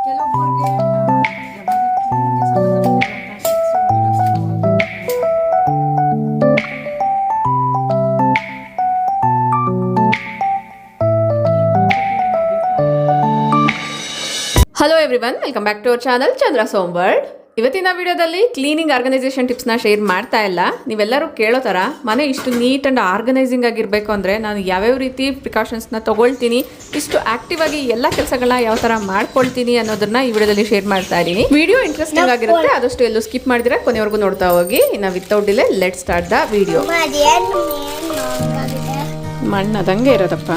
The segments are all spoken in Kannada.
ಕೆಲವೊಬ್ಬರಿಗೆ hello everyone, welcome back to our channel Chandra ಸೋಂಬರ್ಡ್. ಇವತ್ತಿನ ವಿಡಿಯೋದಲ್ಲಿ ಕ್ಲೀನಿಂಗ್ ಆರ್ಗನೈಸೇಷನ್ ಟಿಪ್ಸ್ನ ಶೇರ್ ಮಾಡ್ತಾ ಇಲ್ಲ. ನೀವೆಲ್ಲರೂ ಕೇಳೋ ಥರ ಮನೆ ಇಷ್ಟು ನೀಟ್ ಆ್ಯಂಡ್ ಆರ್ಗನೈಸಿಂಗ್ ಆಗಿರಬೇಕು ಅಂದರೆ ನಾನು ಯಾವ್ಯಾವ ರೀತಿ ಪ್ರಿಕಾಷನ್ಸ್ನ ತೊಗೊಳ್ತೀನಿ, ಇಷ್ಟು ಆಕ್ಟಿವ್ ಆಗಿ ಎಲ್ಲ ಕೆಲಸಗಳನ್ನ ಯಾವ ಥರ ಮಾಡ್ಕೊಳ್ತೀನಿ ಅನ್ನೋದನ್ನ ಈ ವಿಡಿಯೋದಲ್ಲಿ ಶೇರ್ ಮಾಡ್ತಾ ಇದ್ದೀನಿ. ವಿಡಿಯೋ ಇಂಟ್ರೆಸ್ಟಿಂಗ್ ಆಗಿರುತ್ತೆ, ಆದಷ್ಟು ಎಲ್ಲೂ ಸ್ಕಿಪ್ ಮಾಡಿದ್ರೆ ಕೊನೆವರೆಗೂ ನೋಡ್ತಾ ಹೋಗಿ. ಇನ್ನು without delay let start the video. ಮಣ್ಣದಂಗೆ ಇರೋದಪ್ಪ,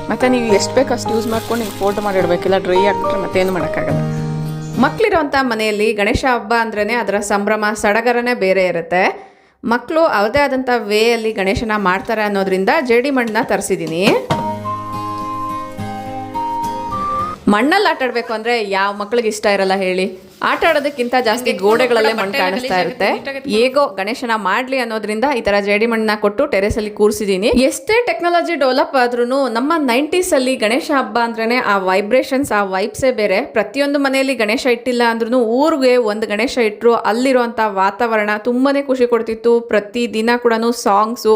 ಮತ್ತು ನೀವು ಎಷ್ಟು ಬೇಕು ಅಷ್ಟು ಯೂಸ್ ಮಾಡ್ಕೊಂಡು ನೀವು ಫೋಲ್ಡ್ ಮಾಡಿಡಬೇಕಿಲ್ಲ, ಡ್ರೈ ಆಗಿಬಿಟ್ರೆ ಮತ್ತೇನು ಮಾಡೋಕ್ಕಾಗಲ್ಲ. ಮಕ್ಕಳಿರೋಂಥ ಮನೆಯಲ್ಲಿ ಗಣೇಶ ಹಬ್ಬ ಅಂದ್ರೇ ಅದರ ಸಂಭ್ರಮ ಸಡಗರನೇ ಬೇರೆ ಇರುತ್ತೆ. ಮಕ್ಕಳು ಅವದೇ ಆದಂಥ ವೇಯಲ್ಲಿ ಗಣೇಶನ ಮಾಡ್ತಾರೆ ಅನ್ನೋದ್ರಿಂದ ಜೇಡಿ ಮಣ್ಣನ್ನ ತರಿಸಿದ್ದೀನಿ. ಮಣ್ಣಲ್ಲಿ ಆಟ ಆಡಬೇಕು ಅಂದರೆ ಯಾವ ಮಕ್ಳಿಗೆ ಇಷ್ಟ ಇರಲ್ಲ ಹೇಳಿ? ಆಟ ಆಡೋದಕ್ಕಿಂತ ಜಾಸ್ತಿ ಗೋಡೆಗಳಲ್ಲೇ ಮಣ್ಣು ಕಾಣಿಸ್ತಾ ಇರುತ್ತೆ. ಹೇಗೋ ಗಣೇಶನ ಮಾಡ್ಲಿ ಅನ್ನೋದ್ರಿಂದ ಈ ತರ ಜೇಡಿ ಮಣ್ಣನ್ನ ಕೊಟ್ಟು ಟೆರೆಸ್ ಅಲ್ಲಿ ಕೂರಿಸಿದೀನಿ. ಎಷ್ಟೇ ಟೆಕ್ನಾಲಜಿ ಡೆವಲಪ್ ಆದ್ರೂ ನಮ್ಮ 90s ಅಲ್ಲಿ ಗಣೇಶ ಹಬ್ಬ ಅಂದ್ರೇನೆ ಆ ವೈಬ್ರೇಷನ್ಸ್, ಆ ವೈಬ್ಸೇ ಬೇರೆ. ಪ್ರತಿಯೊಂದು ಮನೆಯಲ್ಲಿ ಗಣೇಶ ಇಟ್ಟಿಲ್ಲ ಅಂದ್ರೂ ಊರಿಗೆ ಒಂದು ಗಣೇಶ ಇಟ್ಟರು ಅಲ್ಲಿರುವಂಥ ವಾತಾವರಣ ತುಂಬಾನೇ ಖುಷಿ ಕೊಡ್ತಿತ್ತು. ಪ್ರತಿ ದಿನ ಕೂಡ ಸಾಂಗ್ಸು,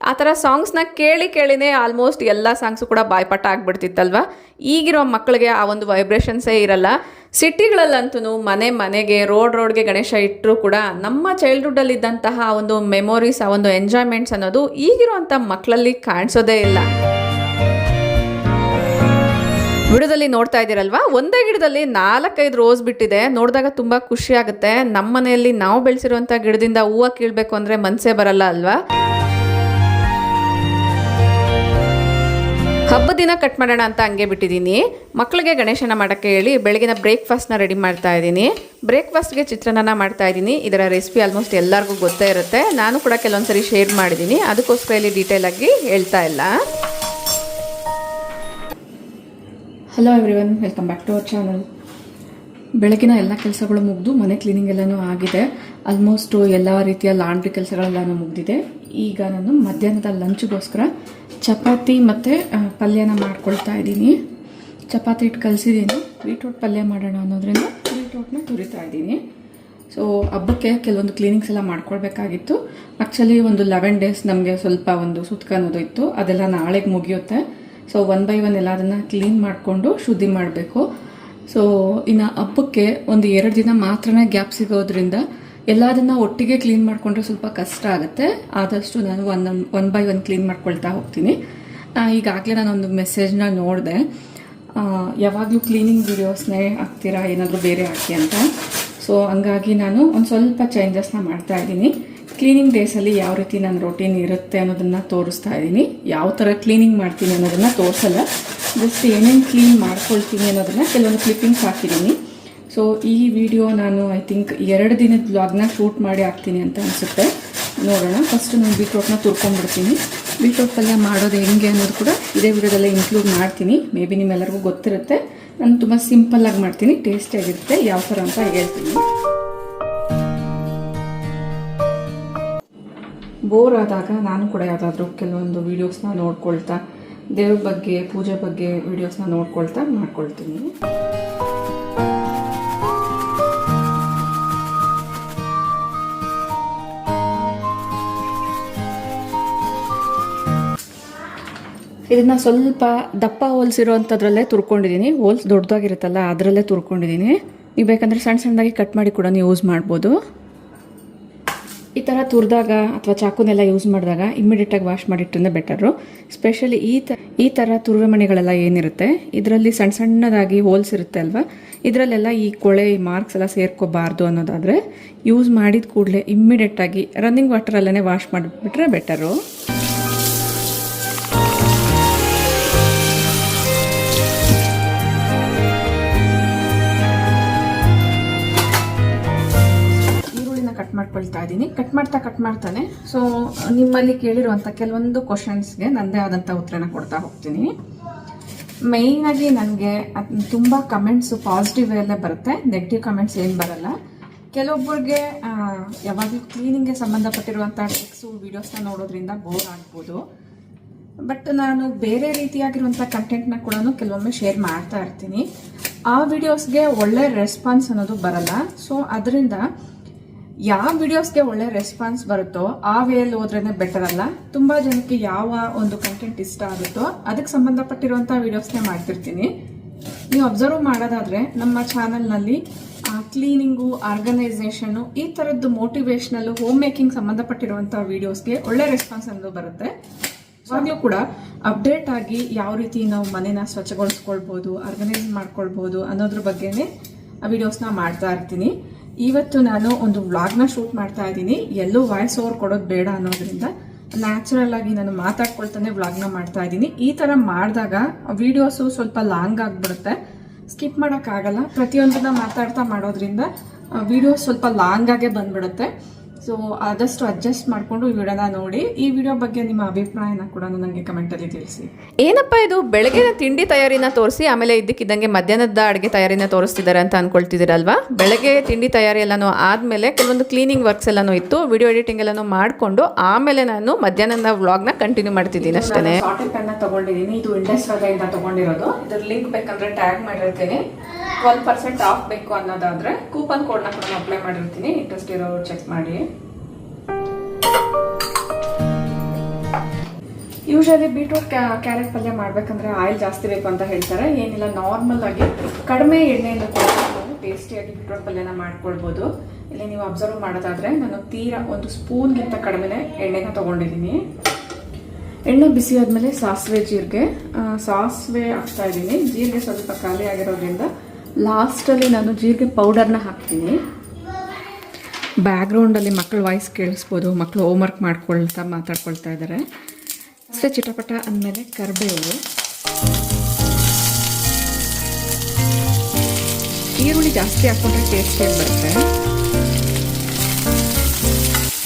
ಆ ಥರ ಸಾಂಗ್ಸ್ನ ಕೇಳಿನೇ ಆಲ್ಮೋಸ್ಟ್ ಎಲ್ಲ ಸಾಂಗ್ಸು ಕೂಡ ಬಾಯ್ಪಾಠ ಆಗ್ಬಿಡ್ತಿತ್ತಲ್ವ. ಈಗಿರೋ ಮಕ್ಕಳಿಗೆ ಆ ಒಂದು ವೈಬ್ರೇಷನ್ಸೇ ಇರಲ್ಲ. ಸಿಟಿಗಳಲ್ಲಂತೂ ಮನೆಗೆ ರೋಡ್ಗೆ ಗಣೇಶ ಇಟ್ಟರು ಕೂಡ ನಮ್ಮ ಚೈಲ್ಡ್ಹುಡ್ಡಲ್ಲಿದ್ದಂತಹ ಒಂದು ಮೆಮೊರೀಸ್, ಆ ಒಂದು ಎಂಜಾಯ್ಮೆಂಟ್ಸ್ ಅನ್ನೋದು ಈಗಿರುವಂಥ ಮಕ್ಕಳಲ್ಲಿ ಕಾಣಿಸೋದೇ ಇಲ್ಲ. ಗಿಡದಲ್ಲಿ ನೋಡ್ತಾ ಇದ್ದೀರಲ್ವಾ, ಒಂದೇ ಗಿಡದಲ್ಲಿ 4-5 ರೋಸ್ ಬಿಟ್ಟಿದೆ. ನೋಡಿದಾಗ ತುಂಬ ಖುಷಿ ಆಗುತ್ತೆ. ನಮ್ಮ ಮನೆಯಲ್ಲಿ ನಾವು ಬೆಳೆಸಿರುವಂಥ ಗಿಡದಿಂದ ಹೂವು ಕೀಳ್ಬೇಕು ಅಂದರೆ ಮನಸ್ಸೇ ಬರಲ್ಲ ಅಲ್ವಾ. ಹಬ್ಬದ ದಿನ ಕಟ್ ಮಾಡೋಣ ಅಂತ ಹಂಗೆ ಬಿಟ್ಟಿದ್ದೀನಿ. ಮಕ್ಕಳಿಗೆ ಗಣೇಶನ ಮಾಡೋಕ್ಕೆ ಹೇಳಿ ಬೆಳಗಿನ ಬ್ರೇಕ್ಫಾಸ್ಟ್ನ ರೆಡಿ ಮಾಡ್ತಾ ಇದ್ದೀನಿ. ಬ್ರೇಕ್ಫಾಸ್ಟ್ಗೆ ಚಿತ್ರಾನ್ನ ಮಾಡ್ತಾ ಇದ್ದೀನಿ. ಇದರ ರೆಸಿಪಿ ಆಲ್ಮೋಸ್ಟ್ ಎಲ್ಲರಿಗೂ ಗೊತ್ತೇ ಇರುತ್ತೆ. ನಾನು ಕೂಡ ಕೆಲವೊಂದ್ಸರಿ ಶೇರ್ ಮಾಡಿದ್ದೀನಿ, ಅದಕ್ಕೋಸ್ಕರ ಇಲ್ಲಿ ಡೀಟೇಲ್ ಆಗಿ ಹೇಳ್ತಾ ಇಲ್ಲ. Hello everyone, welcome back to our channel. ಬೆಳಗಿನ ಎಲ್ಲ ಕೆಲಸಗಳು ಮುಗಿದು ಮನೆ ಕ್ಲೀನಿಂಗ್ ಎಲ್ಲನೂ ಆಗಿದೆ. ಆಲ್ಮೋಸ್ಟ್ ಎಲ್ಲ ರೀತಿಯ ಲಾಂಡ್ರಿ ಕೆಲಸಗಳೆಲ್ಲನೂ ಮುಗಿದಿದೆ. ಈಗ ನಾನು ಮಧ್ಯಾಹ್ನದ ಲಂಚ್ಗೋಸ್ಕರ ಚಪಾತಿ ಮತ್ತು ಪಲ್ಯನ ಮಾಡ್ಕೊಳ್ತಾ ಇದ್ದೀನಿ. ಚಪಾತಿ ಹಿಟ್ಟು ಕಲಸಿದ್ದೀನಿ. ಬೀಟ್ರೂಟ್ ಪಲ್ಯ ಮಾಡೋಣ ಅನ್ನೋದ್ರಿಂದ ಬೀಟ್ರೂಟ್ನ ತುರಿತಾ ಇದ್ದೀನಿ. ಸೊ ಹಬ್ಬಕ್ಕೆ ಕೆಲವೊಂದು ಕ್ಲೀನಿಂಗ್ಸ್ ಎಲ್ಲ ಮಾಡ್ಕೊಳ್ಬೇಕಾಗಿತ್ತು. ಆ್ಯಕ್ಚುಲಿ ಒಂದು 11 days ನಮಗೆ ಸ್ವಲ್ಪ ಒಂದು ಸುತ್ಕ ಅನ್ನೋದು ಇತ್ತು, ಅದೆಲ್ಲ ನಾಳೆಗೆ ಮುಗಿಯುತ್ತೆ. ಸೊ 1 by 1 ಎಲ್ಲ ಅದನ್ನು ಕ್ಲೀನ್ ಮಾಡಿಕೊಂಡು ಶುದ್ಧಿ ಮಾಡಬೇಕು. ಸೊ ಇನ್ನು ಹಬ್ಬಕ್ಕೆ ಒಂದು 2 ದಿನ ಮಾತ್ರನೇ ಗ್ಯಾಪ್ ಸಿಗೋದ್ರಿಂದ ಎಲ್ಲದನ್ನ ಒಟ್ಟಿಗೆ ಕ್ಲೀನ್ ಮಾಡಿಕೊಂಡ್ರೆ ಸ್ವಲ್ಪ ಕಷ್ಟ ಆಗುತ್ತೆ. ಆದಷ್ಟು ನಾನು 1 by 1 ಕ್ಲೀನ್ ಮಾಡ್ಕೊಳ್ತಾ ಹೋಗ್ತೀನಿ. ಈಗಾಗಲೇ ನಾನೊಂದು ಮೆಸೇಜ್ನ ನೋಡಿದೆ, ಯಾವಾಗಲೂ ಕ್ಲೀನಿಂಗ್ ವಿಡಿಯೋಸ್ನೇ ಹಾಕ್ತೀರಾ, ಏನಾದರೂ ಬೇರೆ ಹಾಕಿ ಅಂತ. ಸೊ ಹಂಗಾಗಿ ನಾನು ಒಂದು ಸ್ವಲ್ಪ ಚೇಂಜಸ್ನ ಮಾಡ್ತಾ ಇದ್ದೀನಿ. ಕ್ಲೀನಿಂಗ್ ಡೇಸಲ್ಲಿ ಯಾವ ರೀತಿ ನನ್ನ ರೊಟೀನ್ ಇರುತ್ತೆ ಅನ್ನೋದನ್ನು ತೋರಿಸ್ತಾ ಇದ್ದೀನಿ. ಯಾವ ಥರ ಕ್ಲೀನಿಂಗ್ ಮಾಡ್ತೀನಿ ಅನ್ನೋದನ್ನು ತೋರಿಸಲ್ಲ, ಜಸ್ಟ್ ಏನೇನು ಕ್ಲೀನ್ ಮಾಡ್ಕೊಳ್ತೀನಿ ಅನ್ನೋದನ್ನು ಕೆಲವೊಂದು ಕ್ಲಿಪ್ಪಿಂಗ್ಸ್ ಹಾಕಿದ್ದೀನಿ. ಸೊ ಈ ವಿಡಿಯೋ ನಾನು ಐ ಥಿಂಕ್ 2 ದಿನದ ಬ್ಲಾಗ್ನ ಶೂಟ್ ಮಾಡಿ ಹಾಕ್ತೀನಿ ಅಂತ ಅನಿಸುತ್ತೆ. ನೋಡೋಣ. ಫಸ್ಟ್ ನಾನು ಬೀಟ್ರೂಟ್ನ ತುರ್ಕೊಂಡ್ಬಿಡ್ತೀನಿ. ಬೀಟ್ರೂಟ್ ಪಲ್ಯ ಮಾಡೋದು ಹೆಂಗೆ ಅನ್ನೋದು ಕೂಡ ಇದೇ ವಿಡಿಯೋದಲ್ಲೇ ಇನ್ಕ್ಲೂಡ್ ಮಾಡ್ತೀನಿ. ಮೇ ಬಿ ನಿಮ್ಮೆಲ್ಲರಿಗೂ ಗೊತ್ತಿರುತ್ತೆ. ನಾನು ತುಂಬ ಸಿಂಪಲ್ಲಾಗಿ ಮಾಡ್ತೀನಿ, ಟೇಸ್ಟಿಯಾಗಿರುತ್ತೆ. ಯಾವ ಥರ ಅಂತ ಹೇಳ್ತೀನಿ. ಬೋರ್ ಆದಾಗ ನಾನು ಕೂಡ ಯಾವುದಾದ್ರೂ ಕೆಲವೊಂದು ವೀಡಿಯೋಸ್ನ ನೋಡ್ಕೊಳ್ತಾ, ದೇವ್ರ ಬಗ್ಗೆ, ಪೂಜೆ ಬಗ್ಗೆ ವೀಡಿಯೋಸ್ನ ನೋಡ್ಕೊಳ್ತಾ ಮಾಡ್ಕೊಳ್ತೀನಿ. ಇದನ್ನು ಸ್ವಲ್ಪ ದಪ್ಪ ಹೋಲ್ಸ್ ಇರೋವಂಥದ್ರಲ್ಲೇ ತುರ್ಕೊಂಡಿದ್ದೀನಿ. ಹೋಲ್ಸ್ ದೊಡ್ಡದಾಗಿರುತ್ತಲ್ಲ ಅದರಲ್ಲೇ ತುರ್ಕೊಂಡಿದ್ದೀನಿ. ನೀವು ಬೇಕಂದರೆ ಸಣ್ಣದಾಗಿ ಕಟ್ ಮಾಡಿ ಕೂಡ ನೀವು ಯೂಸ್ ಮಾಡ್ಬೋದು. ಈ ಥರ ತುರಿದಾಗ ಅಥವಾ ಚಾಕುನೆಲ್ಲ ಯೂಸ್ ಮಾಡಿದಾಗ ಇಮ್ಮಿಡಿಯೇಟಾಗಿ ವಾಶ್ ಮಾಡಿಟ್ಟರೆ ಬೆಟರು. ಸ್ಪೆಷಲಿ ಈ ಥರ ತುರುವೆ ಮಣಿಗಳೆಲ್ಲ ಏನಿರುತ್ತೆ ಇದರಲ್ಲಿ ಸಣ್ಣದಾಗಿ ಹೋಲ್ಸ್ ಇರುತ್ತೆ ಅಲ್ವಾ, ಇದರಲ್ಲೆಲ್ಲ ಈ ಕೊಳೆ, ಈ ಮಾರ್ಕ್ಸ್ ಎಲ್ಲ ಸೇರ್ಕೋಬಾರ್ದು ಅನ್ನೋದಾದರೆ ಯೂಸ್ ಮಾಡಿದ ಕೂಡಲೇ ಇಮ್ಮಿಡಿಯೇಟಾಗಿ ರನ್ನಿಂಗ್ ವಾಟರಲ್ಲೇ ವಾಶ್ ಮಾಡಿಬಿಟ್ರೆ ಬೆಟರು. ಮಾಡ್ಕೊಳ್ತಾ ಇದ್ದೀನಿ. ಕಟ್ ಮಾಡ್ತಾನೆ ಸೊ ನಿಮ್ಮಲ್ಲಿ ಕೇಳಿರುವಂಥ ಕೆಲವೊಂದು ಕ್ವಶನ್ಸ್ಗೆ ನನ್ನದೇ ಆದಂಥ ಉತ್ತರನ ಕೊಡ್ತಾ ಹೋಗ್ತೀನಿ. ಮೇಯ್ನಾಗಿ ನನಗೆ ತುಂಬ ಕಮೆಂಟ್ಸು ಪಾಸಿಟಿವ್ ವೇಯಲ್ಲೇ ಬರುತ್ತೆ, ನೆಗೆಟಿವ್ ಕಮೆಂಟ್ಸ್ ಏನು ಬರಲ್ಲ. ಕೆಲವೊಬ್ಬರಿಗೆ ಯಾವಾಗಲೂ ಕ್ಲೀನಿಂಗ್ಗೆ ಸಂಬಂಧಪಟ್ಟಿರುವಂಥ ಟಿಪ್ಸು ವೀಡಿಯೋಸ್ನ ನೋಡೋದ್ರಿಂದ ಬೋರ್ ಆಗ್ಬೋದು. ಬಟ್ ನಾನು ಬೇರೆ ರೀತಿಯಾಗಿರುವಂಥ ಕಂಟೆಂಟ್ನ ಕೂಡ ಕೆಲವೊಮ್ಮೆ ಶೇರ್ ಮಾಡ್ತಾ ಇರ್ತೀನಿ. ಆ ವಿಡಿಯೋಸ್ಗೆ ಒಳ್ಳೆ ರೆಸ್ಪಾನ್ಸ್ ಅನ್ನೋದು ಬರಲ್ಲ. ಸೊ ಅದರಿಂದ ಯಾವ ವಿಡಿಯೋಸ್ಗೆ ಒಳ್ಳೆ ರೆಸ್ಪಾನ್ಸ್ ಬರುತ್ತೋ ಆ ವೇಯಲ್ಲಿ ಹೋದ್ರೇನೆ ಬೆಟರ್ ಅಲ್ಲ. ತುಂಬ ಜನಕ್ಕೆ ಯಾವ ಒಂದು ಕಂಟೆಂಟ್ ಇಷ್ಟ ಆಗುತ್ತೋ ಅದಕ್ಕೆ ಸಂಬಂಧಪಟ್ಟಿರುವಂಥ ವಿಡಿಯೋಸ್ನೇ ಮಾಡ್ತಿರ್ತೀನಿ. ನೀವು ಅಬ್ಸರ್ವ್ ಮಾಡೋದಾದರೆ ನಮ್ಮ ಚಾನಲ್ನಲ್ಲಿ ಕ್ಲೀನಿಂಗು, ಆರ್ಗನೈಸೇಷನ್ನು, ಈ ಥರದ್ದು ಮೋಟಿವೇಶ್ನಲ್ಲು, ಹೋಮ್ ಮೇಕಿಂಗ್ ಸಂಬಂಧಪಟ್ಟಿರುವಂಥ ವಿಡಿಯೋಸ್ಗೆ ಒಳ್ಳೆ ರೆಸ್ಪಾನ್ಸ್ ಅನ್ನೋದು ಬರುತ್ತೆ. ಇವಾಗಲೂ ಕೂಡ ಅಪ್ಡೇಟ್ ಆಗಿ ಯಾವ ರೀತಿ ನಾವು ಮನೇನ ಸ್ವಚ್ಛಗೊಳಿಸ್ಕೊಳ್ಬೋದು, ಆರ್ಗನೈಸ್ ಮಾಡ್ಕೊಳ್ಬೋದು ಅನ್ನೋದ್ರ ಬಗ್ಗೆನೇ ವಿಡಿಯೋಸ್ನ ಮಾಡ್ತಾ ಇರ್ತೀನಿ. ಇವತ್ತು ನಾನು ಒಂದು ವ್ಲಾಗ್ನ ಶೂಟ್ ಮಾಡ್ತಾ ಇದ್ದೀನಿ. ಎಲ್ಲೂ ವಾಯ್ಸ್ ಓವರ್ ಕೊಡೋದು ಬೇಡ ಅನ್ನೋದ್ರಿಂದ ನ್ಯಾಚುರಲ್ ಆಗಿ ನಾನು ಮಾತಾಡ್ಕೊಳ್ತಾನೆ ವ್ಲಾಗ್ನ ಮಾಡ್ತಾ ಇದ್ದೀನಿ. ಈ ಥರ ಮಾಡಿದಾಗ ವಿಡಿಯೋಸು ಸ್ವಲ್ಪ ಲಾಂಗ್ ಆಗಿಬಿಡುತ್ತೆ, ಸ್ಕಿಪ್ ಮಾಡೋಕ್ಕಾಗಲ್ಲ. ಪ್ರತಿಯೊಂದನ್ನ ಮಾತಾಡ್ತಾ ಮಾಡೋದ್ರಿಂದ ವಿಡಿಯೋ ಸ್ವಲ್ಪ ಲಾಂಗ್ ಆಗೇ ಬಂದ್ಬಿಡುತ್ತೆ. ಸೊ ಆದಷ್ಟು ಅಡ್ಜಸ್ಟ್ ಮಾಡಿಕೊಂಡು ಈ ವಿಡಿಯೋನ ನೋಡಿ. ಈ ವಿಡಿಯೋ ಬಗ್ಗೆ ನಿಮ್ಮ ಅಭಿಪ್ರಾಯನ ಕೂಡ ನನಗೆ ಕಮೆಂಟಲ್ಲಿ ತಿಳಿಸಿ. ಏನಪ್ಪ ಇದು ಬೆಳಗಿನ ತಿಂಡಿ ತಯಾರಿನ ತೋರಿಸಿ ಆಮೇಲೆ ಇದ್ದಕ್ಕಿದ್ದಂಗೆ ಮಧ್ಯಾಹ್ನದ ಅಡುಗೆ ತಯಾರಿನ ತೋರಿಸ್ತಿದ್ದಾರೆ ಅಂತ ಅನ್ಕೊಳ್ತಿದ್ದೀರಲ್ವಾ? ಬೆಳಗ್ಗೆ ತಿಂಡಿ ತಯಾರಿ ಎಲ್ಲನೂ ಆದಮೇಲೆ ಕೆಲವೊಂದು ಕ್ಲೀನಿಂಗ್ ವರ್ಕ್ಸ್ ಎಲ್ಲನೂ ಇತ್ತು, ವಿಡಿಯೋ ಎಡಿಟಿಂಗ್ ಎಲ್ಲನೂ ಮಾಡಿಕೊಂಡು ಆಮೇಲೆ ನಾನು ಮಧ್ಯಾಹ್ನದ ವ್ಲಾಗ್ನ ಕಂಟಿನ್ಯೂ ಮಾಡ್ತಿದ್ದೀನಿ ಅಷ್ಟೇ. ಶಾರ್ಟ್ ಪೆನ್ನ ತಗೊಂಡಿದ್ದೀನಿ. ಇದು ಇಂಡಸ್ ಇಂದ ತಗೊಂಡಿರೋದು. ಇದ್ರ ಲಿಂಕ್ ಬೇಕಂದ್ರೆ ಟ್ಯಾಗ್ ಮಾಡಿರ್ತೀನಿ. 12% ಆಫ್ ಬೇಕು ಅನ್ನೋದಾದ್ರೆ ಕೂಪನ್ ಕೋಡ್ನ ಕೂಡ ಅಪ್ಲೈ ಮಾಡಿರ್ತೀನಿ. ಇಂಟ್ರೆಸ್ಟ್ ಇರೋರು ಚೆಕ್ ಮಾಡಿ. ಯೂಶಲಿ ಬೀಟ್ರೂಟ್ ಕ್ಯಾರೆಟ್ ಪಲ್ಯ ಮಾಡ್ಬೇಕಂದ್ರೆ ಆಯಿಲ್ ಜಾಸ್ತಿ ಬೇಕು ಅಂತ ಹೇಳ್ತಾರೆ. ಏನಿಲ್ಲ, ನಾರ್ಮಲ್ ಆಗಿ ಕಡಿಮೆ ಎಣ್ಣೆಯಿಂದ ಕೂಡ ಟೇಸ್ಟಿಯಾಗಿ ಬೀಟ್ರೂಟ್ ಪಲ್ಯನ ಮಾಡ್ಕೊಳ್ಬೋದು. ಇಲ್ಲಿ ನೀವು ಅಬ್ಸರ್ವ್ ಮಾಡೋದಾದ್ರೆ ನಾನು ತೀರಾ 1 ಸ್ಪೂನ್ಗಿಂತ ಕಡಿಮೆ ಎಣ್ಣೆನ ತಗೊಂಡಿದ್ದೀನಿ. ಎಣ್ಣೆ ಬಿಸಿ ಆದಮೇಲೆ ಸಾಸಿವೆ ಹಾಕ್ತಾ ಇದ್ದೀನಿ. ಜೀರಿಗೆ ಸ್ವಲ್ಪ ಖಾಲಿ ಆಗಿರೋದ್ರಿಂದ ಲಾಸ್ಟಲ್ಲಿ ನಾನು ಜೀರಿಗೆ ಪೌಡರ್ನ ಹಾಕ್ತೀನಿ. ಬ್ಯಾಕ್ಗ್ರೌಂಡಲ್ಲಿ ಮಕ್ಕಳ ವಾಯ್ಸ್ ಕೇಳಿಸ್ಬೋದು. ಮಕ್ಕಳು ಹೋಮ್ವರ್ಕ್ ಮಾತಾಡ್ಕೊಳ್ತಾ ಇದ್ದಾರೆ. ಅಷ್ಟೇ ಚಿಟಪಟ ಅಂದಮೇಲೆ ಕರಿಬೇವು, ಈರುಳ್ಳಿ ಜಾಸ್ತಿ ಹಾಕ್ಕೊಂಡ್ರೆ ಟೇಸ್ಟಿಯಾಗಿ ಬರುತ್ತೆ.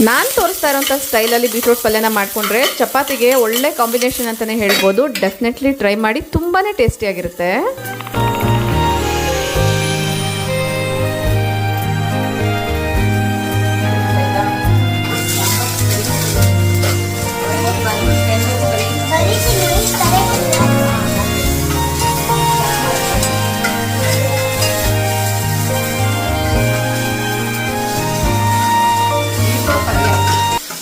ನಾನು ತೋರಿಸ್ತಾ ಇರೋಂಥ ಸ್ಟೈಲಲ್ಲಿ ಬೀಟ್ರೂಟ್ ಪಲ್ಯನ ಮಾಡಿಕೊಂಡ್ರೆ ಚಪಾತಿಗೆ ಒಳ್ಳೆ ಕಾಂಬಿನೇಷನ್ ಅಂತಲೇ ಹೇಳ್ಬೋದು. ಡೆಫಿನೆಟ್ಲಿ ಟ್ರೈ ಮಾಡಿ, ತುಂಬಾ ಟೇಸ್ಟಿಯಾಗಿರುತ್ತೆ.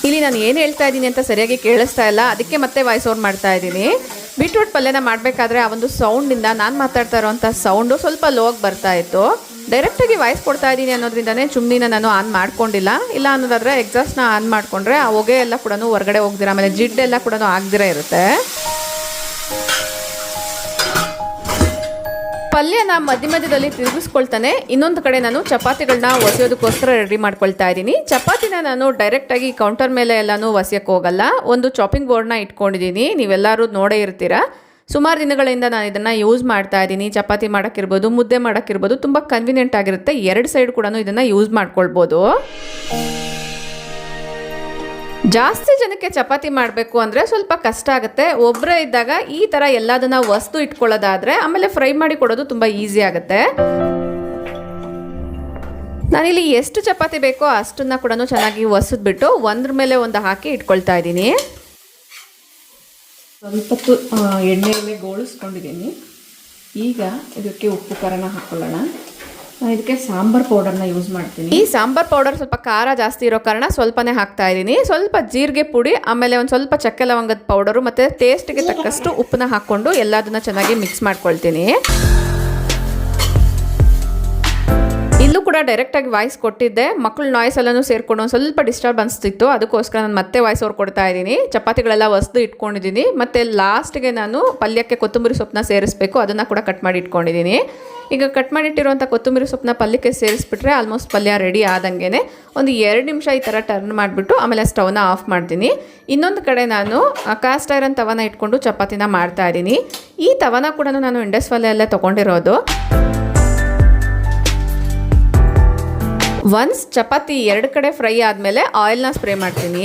ಇಲ್ಲಿ ನಾನು ಏನು ಹೇಳ್ತಾ ಇದ್ದೀನಿ ಅಂತ ಸರಿಯಾಗಿ ಕೇಳಿಸ್ತಾ ಇಲ್ಲ, ಅದಕ್ಕೆ ಮತ್ತೆ ವಾಯ್ಸ್ ಓವರ್ ಮಾಡ್ತಾ ಇದ್ದೀನಿ. ಬೀಟ್ರೂಟ್ ಪಲ್ಯನ ಮಾಡಬೇಕಾದ್ರೆ ಆ ಒಂದು ಸೌಂಡಿಂದ ನಾನು ಮಾತಾಡ್ತಾ ಇರೋವಂಥ ಸೌಂಡು ಸ್ವಲ್ಪ ಲೋ ಆಗಿ ಬರ್ತಾ ಇತ್ತು. ಡೈರೆಕ್ಟಾಗಿ ವಾಯ್ಸ್ ಕೊಡ್ತಾ ಇದ್ದೀನಿ ಅನ್ನೋದ್ರಿಂದನೇ ಚುಮ್ನಿನ ನಾನು ಆನ್ ಮಾಡ್ಕೊಂಡಿಲ್ಲ. ಇಲ್ಲ ಅನ್ನೋದಾದರೆ ಎಕ್ಸಾಸ್ಟ್ನ ಆನ್ ಮಾಡಿಕೊಂಡ್ರೆ ಆ ಹೊಗೆ ಎಲ್ಲ ಕೂಡ ಹೊರಗಡೆ ಹೋಗ್ದಿರ, ಆಮೇಲೆ ಜಿಡ್ಡೆಲ್ಲ ಕೂಡ ಆಗದಿರ ಇರುತ್ತೆ. ಪಲ್ಯನ ಮಧ್ಯದಲ್ಲಿ ತಿರುಗಿಸ್ಕೊಳ್ತಾನೆ ಇನ್ನೊಂದು ಕಡೆ ನಾನು ಚಪಾತಿಗಳನ್ನ ಒಸೆಯೋದಕ್ಕೋಸ್ಕರ ರೆಡಿ ಮಾಡ್ಕೊಳ್ತಾ ಇದ್ದೀನಿ. ಚಪಾತಿನ ನಾನು ಡೈರೆಕ್ಟಾಗಿ ಕೌಂಟರ್ ಮೇಲೆ ಎಲ್ಲನೂ ಒಸೆಯೋಕ್ಕೆ ಹೋಗಲ್ಲ. ಒಂದು ಚಾಪಿಂಗ್ ಬೋರ್ಡ್ನ ಇಟ್ಕೊಂಡಿದ್ದೀನಿ, ನೀವೆಲ್ಲರೂ ನೋಡೇ ಇರ್ತೀರಾ. ಸುಮಾರು ದಿನಗಳಿಂದ ನಾನು ಇದನ್ನು ಯೂಸ್ ಮಾಡ್ತಾ ಇದ್ದೀನಿ. ಚಪಾತಿ ಮಾಡೋಕ್ಕಿರ್ಬೋದು, ಮುದ್ದೆ ಮಾಡೋಕ್ಕಿರ್ಬೋದು, ತುಂಬ ಕನ್ವೀನಿಯೆಂಟ್ ಆಗಿರುತ್ತೆ. 2 ಸೈಡ್ ಕೂಡ ಇದನ್ನು ಯೂಸ್ ಮಾಡ್ಕೊಳ್ಬೋದು. ಜಾಸ್ತಿ ಜನಕ್ಕೆ ಚಪಾತಿ ಮಾಡಬೇಕು ಅಂದರೆ ಸ್ವಲ್ಪ ಕಷ್ಟ ಆಗುತ್ತೆ. ಒಬ್ಬರೇ ಇದ್ದಾಗ ಈ ಥರ ಎಲ್ಲದನ್ನ ವಸ್ತು ಇಟ್ಕೊಳ್ಳೋದಾದರೆ ಆಮೇಲೆ ಫ್ರೈ ಮಾಡಿ ಕೊಡೋದು ತುಂಬ ಈಸಿ ಆಗುತ್ತೆ. ನಾನಿಲ್ಲಿ ಎಷ್ಟು ಚಪಾತಿ ಬೇಕೋ ಅಷ್ಟನ್ನು ಕೂಡ ಚೆನ್ನಾಗಿ ಒಸದ್ಬಿಟ್ಟು ಒಂದ್ರ ಮೇಲೆ ಒಂದು ಹಾಕಿ ಇಟ್ಕೊಳ್ತಾ ಇದ್ದೀನಿ. ಸ್ವಲ್ಪ ಎಣ್ಣೆಯಲ್ಲೇ ಗೋಳಿಸ್ಕೊಂಡಿದ್ದೀನಿ. ಈಗ ಇದಕ್ಕೆ ಉಪ್ಪು ಖಾರನ ಹಾಕ್ಕೊಳ್ಳೋಣ. ನಾನು ಇದಕ್ಕೆ ಸಾಂಬಾರ್ ಪೌಡರ್ನ ಯೂಸ್ ಮಾಡ್ತೀನಿ. ಈ ಸಾಂಬಾರ್ ಪೌಡರ್ ಸ್ವಲ್ಪ ಖಾರ ಜಾಸ್ತಿ ಇರೋ ಕಾರಣ ಸ್ವಲ್ಪನೇ ಹಾಕ್ತಾ ಇದ್ದೀನಿ. ಸ್ವಲ್ಪ ಜೀರಿಗೆ ಪುಡಿ, ಆಮೇಲೆ ಒಂದು ಸ್ವಲ್ಪ ಚಕ್ಕೆ ಲವಂಗದ ಪೌಡರು ಮತ್ತು ಟೇಸ್ಟ್ಗೆ ತಕ್ಕಷ್ಟು ಉಪ್ಪನ್ನ ಹಾಕ್ಕೊಂಡು ಎಲ್ಲದನ್ನ ಚೆನ್ನಾಗಿ ಮಿಕ್ಸ್ ಮಾಡ್ಕೊಳ್ತೀನಿ. ಇಲ್ಲೂ ಕೂಡ ಡೈರೆಕ್ಟಾಗಿ ವಾಯ್ಸ್ ಕೊಟ್ಟಿದ್ದೆ, ಮಕ್ಕಳು ನಾಯ್ಸ್ ಎಲ್ಲನೂ ಸೇರ್ಕೊಂಡು ಒಂದು ಸ್ವಲ್ಪ ಡಿಸ್ಟರ್ಬ್ ಅನಿಸ್ತಿತ್ತು. ಅದಕ್ಕೋಸ್ಕರ ನಾನು ಮತ್ತೆ ವಾಯ್ಸ್ ಓವರ್ ಕೊಡ್ತಾ ಇದ್ದೀನಿ. ಚಪಾತಿಗಳೆಲ್ಲ ಹೊಸ್ದು ಇಟ್ಕೊಂಡಿದ್ದೀನಿ. ಮತ್ತು ಲಾಸ್ಟ್ಗೆ ನಾನು ಪಲ್ಯಕ್ಕೆ ಕೊತ್ತಂಬರಿ ಸೊಪ್ಪನ್ನ ಸೇರಿಸಬೇಕು, ಅದನ್ನು ಕೂಡ ಕಟ್ ಮಾಡಿ ಇಟ್ಕೊಂಡಿದ್ದೀನಿ. ಈಗ ಕಟ್ ಮಾಡಿಟ್ಟಿರುವಂಥ ಕೊತ್ತಂಬರಿ ಸೊಪ್ಪನ್ನ ಪಲ್ಯಕ್ಕೆ ಸೇರಿಸ್ಬಿಟ್ರೆ ಆಲ್ಮೋಸ್ಟ್ ಪಲ್ಯ ರೆಡಿ ಆದಂಗೆ. ಒಂದು 2 ನಿಮಿಷ ಈ ಥರ ಟರ್ನ್ ಮಾಡಿಬಿಟ್ಟು ಆಮೇಲೆ ಸ್ಟವ್ನ ಆಫ್ ಮಾಡ್ತೀನಿ. ಇನ್ನೊಂದು ಕಡೆ ನಾನು ಕಾಸ್ಟ್ ಐರನ್ ತವನ ಇಟ್ಕೊಂಡು ಚಪಾತಿನ ಮಾಡ್ತಾ ಇದ್ದೀನಿ. ಈ ತವನ ಕೂಡ ನಾನು ಇಂಡಸ್ ಒಲೆಯಲ್ಲೇ ತೊಗೊಂಡಿರೋದು. ಒನ್ಸ್ ಚಪಾತಿ 2 ಕಡೆ ಫ್ರೈ ಆದಮೇಲೆ ಆಯಿಲ್ನ ಸ್ಪ್ರೇ ಮಾಡ್ತೀನಿ.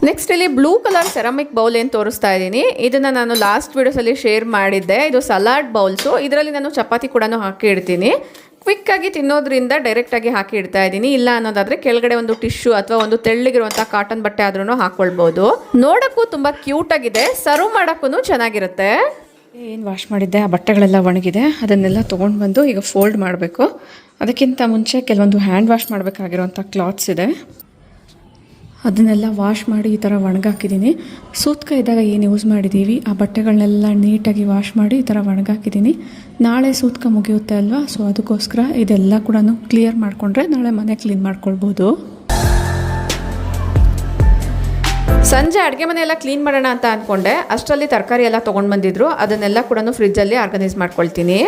ನೆಕ್ಸ್ಟ್ ಇಲ್ಲಿ ಬ್ಲೂ ಕಲರ್ ಸೆರಾಮಿಕ್ ಬೌಲ್ ಏನು ತೋರಿಸ್ತಾ ಇದ್ದೀನಿ. ಇದನ್ನು ನಾನು ಲಾಸ್ಟ್ ವಿಡಿಯೋಸಲ್ಲಿ ಶೇರ್ ಮಾಡಿದ್ದೆ. ಇದು ಸಲಾಡ್ ಬೌಲ್ಸು. ಇದರಲ್ಲಿ ನಾನು ಚಪಾತಿ ಕೂಡ ಹಾಕಿ ಇಡ್ತೀನಿ. ಕ್ವಿಕ್ಕಾಗಿ ತಿನ್ನೋದ್ರಿಂದ ಡೈರೆಕ್ಟಾಗಿ ಹಾಕಿ ಇಡ್ತಾ ಇದ್ದೀನಿ. ಇಲ್ಲ ಅನ್ನೋದಾದರೆ ಕೆಳಗಡೆ ಒಂದು ಟಿಶ್ಯೂ ಅಥವಾ ಒಂದು ತೆಳ್ಳಗಿರುವಂಥ ಕಾಟನ್ ಬಟ್ಟೆ ಆದ್ರೂ ಹಾಕ್ಕೊಳ್ಬೋದು. ನೋಡೋಕ್ಕೂ ತುಂಬ ಕ್ಯೂಟಾಗಿದೆ, ಸರ್ವ್ ಮಾಡೋಕ್ಕೂ ಚೆನ್ನಾಗಿರುತ್ತೆ. ಏನು ವಾಶ್ ಮಾಡಿದ್ದೆ ಆ ಬಟ್ಟೆಗಳೆಲ್ಲ ಒಣಗಿದೆ, ಅದನ್ನೆಲ್ಲ ತೊಗೊಂಡು ಬಂದು ಈಗ ಫೋಲ್ಡ್ ಮಾಡಬೇಕು. ಅದಕ್ಕಿಂತ ಮುಂಚೆ ಕೆಲವೊಂದು ಹ್ಯಾಂಡ್ ವಾಶ್ ಮಾಡಬೇಕಾಗಿರುವಂಥ ಕ್ಲಾತ್ಸ್ ಇದೆ, ಅದನ್ನೆಲ್ಲ ವಾಶ್ ಮಾಡಿ ಈ ಥರ ಒಣಗಾಕಿದ್ದೀನಿ. ಸೂತ್ಕ ಇದ್ದಾಗ ಏನು ಯೂಸ್ ಮಾಡಿದ್ದೀವಿ ಆ ಬಟ್ಟೆಗಳನ್ನೆಲ್ಲ ನೀಟಾಗಿ ವಾಶ್ ಮಾಡಿ ಈ ಥರ ಒಣಗಾಕಿದ್ದೀನಿ. ನಾಳೆ ಸೂತ್ಕ ಮುಗಿಯುತ್ತೆ ಅಲ್ವಾ, ಸೊ ಅದಕ್ಕೋಸ್ಕರ ಇದೆಲ್ಲ ಕೂಡ ಕ್ಲಿಯರ್ ಮಾಡಿಕೊಂಡ್ರೆ ನಾಳೆ ಮನೆ ಕ್ಲೀನ್ ಮಾಡ್ಕೊಳ್ಬೋದು. ಸಂಜೆ ಅಡುಗೆ ಮನೆ ಎಲ್ಲ ಕ್ಲೀನ್ ಮಾಡೋಣ ಅಂತ ಅಂದ್ಕೊಂಡೆ, ಅಷ್ಟರಲ್ಲಿ ತರಕಾರಿ ಎಲ್ಲ ತೊಗೊಂಡು ಬಂದಿದ್ರು, ಅದನ್ನೆಲ್ಲ ಕೂಡ ಫ್ರಿಜ್ಜಲ್ಲಿ ಆರ್ಗನೈಸ್ ಮಾಡ್ಕೊಳ್ತೀನಿ.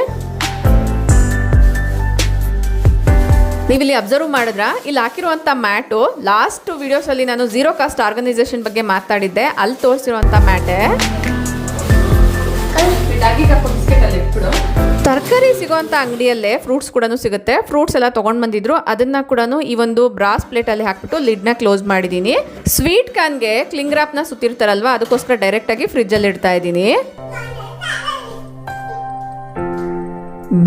ನೀವಿಲ್ಲಿ ಅಬ್ಸರ್ವ್ ಮಾಡಿದ್ರ ಇಲ್ಲಿ ಹಾಕಿರುವಂಥ ಮ್ಯಾಟು ಲಾಸ್ಟ್ ವಿಡಿಯೋಸಲ್ಲಿ ನಾನು ಝೀರೋ ಕಾಸ್ಟ್ ಆರ್ಗನೈಸೇಷನ್ ಬಗ್ಗೆ ಮಾತಾಡಿದ್ದೆ, ಅಲ್ಲಿ ತೋರಿಸಿರುವಂಥ ಮ್ಯಾಟೇ. ತರಕಾರಿ ಸಿಗೋವಂಥ ಅಂಗಡಿಯಲ್ಲೇ ಫ್ರೂಟ್ಸ್ ಕೂಡ ಸಿಗುತ್ತೆ. ಫ್ರೂಟ್ಸ್ ಎಲ್ಲ ತೊಗೊಂಡು ಬಂದಿದ್ರು, ಅದನ್ನು ಕೂಡ ಈ ಒಂದು ಬ್ರಾಸ್ ಪ್ಲೇಟಲ್ಲಿ ಹಾಕ್ಬಿಟ್ಟು ಲಿಡ್ನ ಕ್ಲೋಸ್ ಮಾಡಿದ್ದೀನಿ. ಸ್ವೀಟ್ ಕಾರ್ನ್ಗೆ ಕ್ಲಿಂಗ್ ರಾಪ್ನ ಸುತ್ತಿರ್ತಾರಲ್ವ, ಅದಕ್ಕೋಸ್ಕರ ಡೈರೆಕ್ಟಾಗಿ ಫ್ರಿಜ್ಜಲ್ಲಿ ಇಡ್ತಾ ಇದ್ದೀನಿ.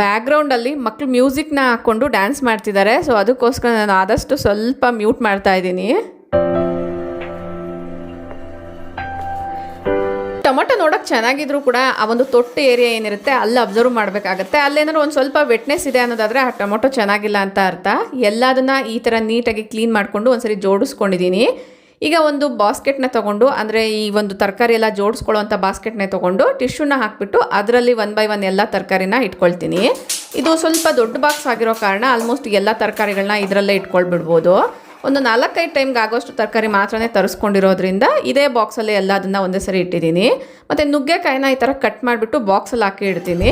ಬ್ಯಾಕ್ಗ್ರೌಂಡಲ್ಲಿ ಮಕ್ಕಳು ಮ್ಯೂಸಿಕ್ನ ಹಾಕ್ಕೊಂಡು ಡ್ಯಾನ್ಸ್ ಮಾಡ್ತಿದ್ದಾರೆ, ಸೊ ಅದಕ್ಕೋಸ್ಕರ ನಾನು ಆದಷ್ಟು ಸ್ವಲ್ಪ ಮ್ಯೂಟ್ ಮಾಡ್ತಾ ಇದ್ದೀನಿ. ಟೊಮೊಟೊ ನೋಡೋಕೆ ಚೆನ್ನಾಗಿದ್ರು ಕೂಡ ಆ ಒಂದು ತೊಟ್ಟು ಏರಿಯಾ ಏನಿರುತ್ತೆ ಅಲ್ಲಿ ಅಬ್ಸರ್ವ್ ಮಾಡಬೇಕಾಗತ್ತೆ. ಅಲ್ಲೇನಾದ್ರು ಒಂದು ಸ್ವಲ್ಪ ವೆಟ್ನೆಸ್ ಇದೆ ಅನ್ನೋದಾದರೆ ಆ ಟೊಮೊಟೊ ಚೆನ್ನಾಗಿಲ್ಲ ಅಂತ ಅರ್ಥ. ಎಲ್ಲದನ್ನ ಈ ಥರ ನೀಟಾಗಿ ಕ್ಲೀನ್ ಮಾಡಿಕೊಂಡು ಒಂದ್ಸರಿ ಜೋಡಿಸ್ಕೊಂಡಿದ್ದೀನಿ. ಈಗ ಒಂದು ಬಾಸ್ಕೆಟ್ನ ತೊಗೊಂಡು, ಅಂದರೆ ಈ ಒಂದು ತರಕಾರಿ ಎಲ್ಲ ಜೋಡಿಸ್ಕೊಳ್ಳೋವಂಥ ಬಾಸ್ಕೆಟ್ನೇ ತೊಗೊಂಡು ಟಿಶ್ಯೂನ ಹಾಕಿಬಿಟ್ಟು ಅದರಲ್ಲಿ 1 by 1 ಎಲ್ಲ ತರಕಾರಿನ ಇಟ್ಕೊಳ್ತೀನಿ. ಇದು ಸ್ವಲ್ಪ ದೊಡ್ಡ ಬಾಕ್ಸ್ ಆಗಿರೋ ಕಾರಣ ಆಲ್ಮೋಸ್ಟ್ ಎಲ್ಲ ತರಕಾರಿಗಳನ್ನ ಇದರಲ್ಲೇ ಇಟ್ಕೊಳ್ಬಿಡ್ಬೋದು. ಒಂದು 4-5 ಟೈಮ್ಗೆ ಆಗೋಷ್ಟು ತರಕಾರಿ ಮಾತ್ರನೇ ತರಿಸ್ಕೊಂಡಿರೋದ್ರಿಂದ ಇದೇ ಬಾಕ್ಸಲ್ಲಿ ಎಲ್ಲ ಅದನ್ನು ಒಂದೇ ಸರಿ ಇಟ್ಟಿದ್ದೀನಿ. ಮತ್ತು ನುಗ್ಗೆಕಾಯಿನ ಈ ಥರ ಕಟ್ ಮಾಡಿಬಿಟ್ಟು ಬಾಕ್ಸಲ್ಲಿ ಹಾಕಿ ಇಡ್ತೀನಿ.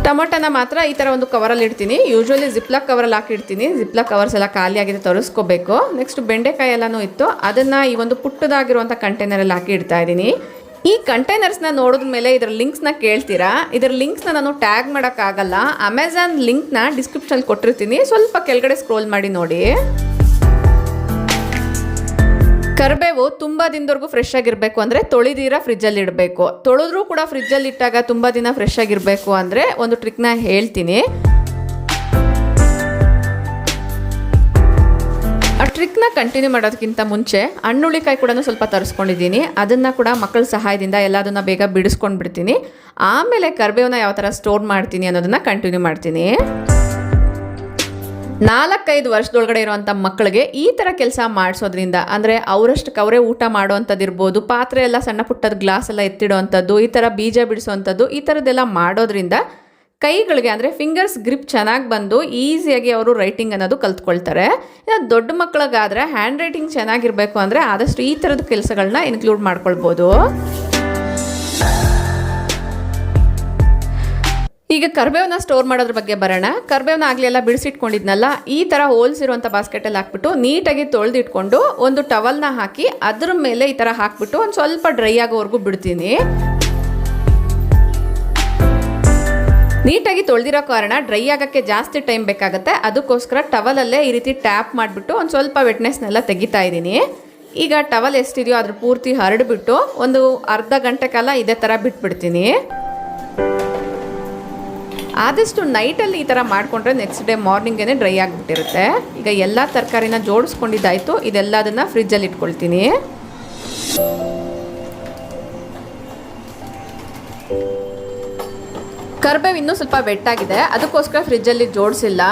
ಟೊಮೊಟೊನ ಮಾತ್ರ ಈ ಥರ ಒಂದು ಕವರಲ್ಲಿ ಇಡ್ತೀನಿ. ಯೂಶ್ವಲಿ ಜಿಪ್ಲಾಕ್ ಕವರಲ್ಲಿ ಹಾಕಿಡ್ತೀನಿ. ಜಿಪ್ಲಾಕ್ ಕವರ್ಸ್ ಎಲ್ಲ ಖಾಲಿಯಾಗಿದೆ, ತರಿಸ್ಕೋಬೇಕು. ನೆಕ್ಸ್ಟ್ ಬೆಂಡೆಕಾಯಿ ಎಲ್ಲನೂ ಇತ್ತು, ಅದನ್ನು ಈ ಒಂದು ಪುಟ್ಟದಾಗಿರುವಂಥ ಕಂಟೈನರಲ್ಲಿ ಹಾಕಿ ಇಡ್ತಾ ಇದ್ದೀನಿ. ಈ ಕಂಟೈನರ್ಸ್ನ ನೋಡಿದ ಮೇಲೆ ಇದರ ಲಿಂಕ್ಸ್ನ ಕೇಳ್ತೀರಾ. ಇದರ ಲಿಂಕ್ಸ್ನ ನಾನು ಟ್ಯಾಗ್ ಮಾಡೋಕ್ಕಾಗಲ್ಲ. ಅಮೆಝಾನ್ ಲಿಂಕ್ನ ಡಿಸ್ಕ್ರಿಪ್ಷನ್ ಕೊಟ್ಟಿರ್ತೀನಿ, ಸ್ವಲ್ಪ ಕೆಳಗಡೆ ಸ್ಕ್ರೋಲ್ ಮಾಡಿ ನೋಡಿ. ಕರಿಬೇವು ತುಂಬ ದಿನದವರೆಗೂ ಫ್ರೆಶ್ ಆಗಿರಬೇಕು ಅಂದರೆ ತೊಳೆದಿರ ಫ್ರಿಜ್ಜಲ್ಲಿ ಇಡಬೇಕು. ತೊಳೆದ್ರೂ ಕೂಡ ಫ್ರಿಜ್ಜಲ್ಲಿ ಇಟ್ಟಾಗ ತುಂಬ ದಿನ ಫ್ರೆಶ್ ಆಗಿರಬೇಕು ಅಂದರೆ ಒಂದು ಟ್ರಿಕ್ನ ಹೇಳ್ತೀನಿ. ಆ ಟ್ರಿಕ್ನ ಕಂಟಿನ್ಯೂ ಮಾಡೋದಕ್ಕಿಂತ ಮುಂಚೆ ಹಣ್ಣುಳ್ಳಿಕಾಯಿ ಕೂಡ ಸ್ವಲ್ಪ ತರಿಸ್ಕೊಂಡಿದ್ದೀನಿ. ಅದನ್ನು ಕೂಡ ಮಕ್ಕಳ ಸಹಾಯದಿಂದ ಎಲ್ಲದನ್ನ ಬೇಗ ಬಿಡಿಸ್ಕೊಂಡು ಬಿಡ್ತೀನಿ. ಆಮೇಲೆ ಕರಿಬೇವನ್ನ ಯಾವ ಥರ ಸ್ಟೋರ್ ಮಾಡ್ತೀನಿ ಅನ್ನೋದನ್ನು ಕಂಟಿನ್ಯೂ ಮಾಡ್ತೀನಿ. 4-5 ವರ್ಷದೊಳಗಡೆ ಇರುವಂಥ ಮಕ್ಕಳಿಗೆ ಈ ಥರ ಕೆಲಸ ಮಾಡಿಸೋದ್ರಿಂದ, ಅಂದರೆ ಅವರಷ್ಟಕ್ಕೆ ಅವರೇ ಊಟ ಮಾಡೋವಂಥದ್ದು, ಪಾತ್ರೆ ಎಲ್ಲ ಸಣ್ಣ ಪುಟ್ಟದ ಗ್ಲಾಸ್ ಎಲ್ಲ ಎತ್ತಿಡೋವಂಥದ್ದು, ಈ ಥರ ಬೀಜ ಬಿಡಿಸೋವಂಥದ್ದು, ಈ ಥರದ್ದೆಲ್ಲ ಮಾಡೋದ್ರಿಂದ ಕೈಗಳಿಗೆ ಅಂದರೆ ಫಿಂಗರ್ಸ್ ಗ್ರಿಪ್ ಚೆನ್ನಾಗಿ ಬಂದು ಈಸಿಯಾಗಿ ಅವರು ರೈಟಿಂಗ್ ಅನ್ನೋದು ಕಲ್ತ್ಕೊಳ್ತಾರೆ. ಇನ್ನು ದೊಡ್ಡ ಮಕ್ಕಳಿಗಾದರೆ ಹ್ಯಾಂಡ್ ರೈಟಿಂಗ್ ಚೆನ್ನಾಗಿರಬೇಕು ಅಂದರೆ ಆದಷ್ಟು ಈ ಥರದ ಕೆಲಸಗಳನ್ನ ಇನ್ಕ್ಲೂಡ್ ಮಾಡ್ಕೊಳ್ಬೋದು. ಈಗ ಕರಿಬೇವನ್ನ ಸ್ಟೋರ್ ಮಾಡೋದ್ರ ಬಗ್ಗೆ ಬರೋಣ. ಕರಿಬೇವನ್ನ ಆಗಲಿ ಎಲ್ಲ ಬಿಡಿಸಿಟ್ಕೊಂಡಿದ್ನಲ್ಲ, ಈ ಥರ ಹೋಲ್ಸ್ ಇರುವಂಥ ಬಾಸ್ಕೆಟಲ್ಲಿ ಹಾಕ್ಬಿಟ್ಟು ನೀಟಾಗಿ ತೊಳೆದಿಟ್ಕೊಂಡು ಒಂದು ಟವಲ್ನ ಹಾಕಿ ಅದ್ರ ಮೇಲೆ ಈ ಥರ ಹಾಕ್ಬಿಟ್ಟು ಒಂದು ಸ್ವಲ್ಪ ಡ್ರೈ ಆಗೋವರೆಗೂ ಬಿಡ್ತೀನಿ. ನೀಟಾಗಿ ತೊಳೆದಿರೋ ಕಾರಣ ಡ್ರೈ ಆಗೋಕ್ಕೆ ಜಾಸ್ತಿ ಟೈಮ್ ಬೇಕಾಗುತ್ತೆ. ಅದಕ್ಕೋಸ್ಕರ ಟವಲಲ್ಲೇ ಈ ರೀತಿ ಟ್ಯಾಪ್ ಮಾಡಿಬಿಟ್ಟು ಒಂದು ಸ್ವಲ್ಪ ವೆಟ್ನೆಸ್ನೆಲ್ಲ ತೆಗಿತಾ ಇದ್ದೀನಿ. ಈಗ ಟವಲ್ ಎಷ್ಟಿದೆಯೋ ಅದ್ರ ಪೂರ್ತಿ ಹರಡಿಬಿಟ್ಟು ಒಂದು ಅರ್ಧ ಗಂಟೆ ಕಾಲ ಇದೇ ಥರ ಬಿಟ್ಬಿಡ್ತೀನಿ. ಆದಷ್ಟು ನೈಟಲ್ಲಿ ಈ ಥರ ಮಾಡಿಕೊಂಡ್ರೆ ನೆಕ್ಸ್ಟ್ ಡೇ ಮಾರ್ನಿಂಗೇ ಡ್ರೈ ಆಗಿಬಿಟ್ಟಿರುತ್ತೆ. ಈಗ ಎಲ್ಲ ತರಕಾರಿನ ಜೋಡಿಸ್ಕೊಂಡಿದ್ದಾಯಿತು, ಇದೆಲ್ಲದನ್ನು ಫ್ರಿಜ್ಜಲ್ಲಿ ಇಟ್ಕೊಳ್ತೀನಿ. ಕರಿಬೇವು ಇನ್ನೂ ಸ್ವಲ್ಪ ವೆಟ್ಟಾಗಿದೆ, ಅದಕ್ಕೋಸ್ಕರ ಫ್ರಿಜ್ಜಲ್ಲಿ ಜೋಡಿಸಿಲ್ಲ.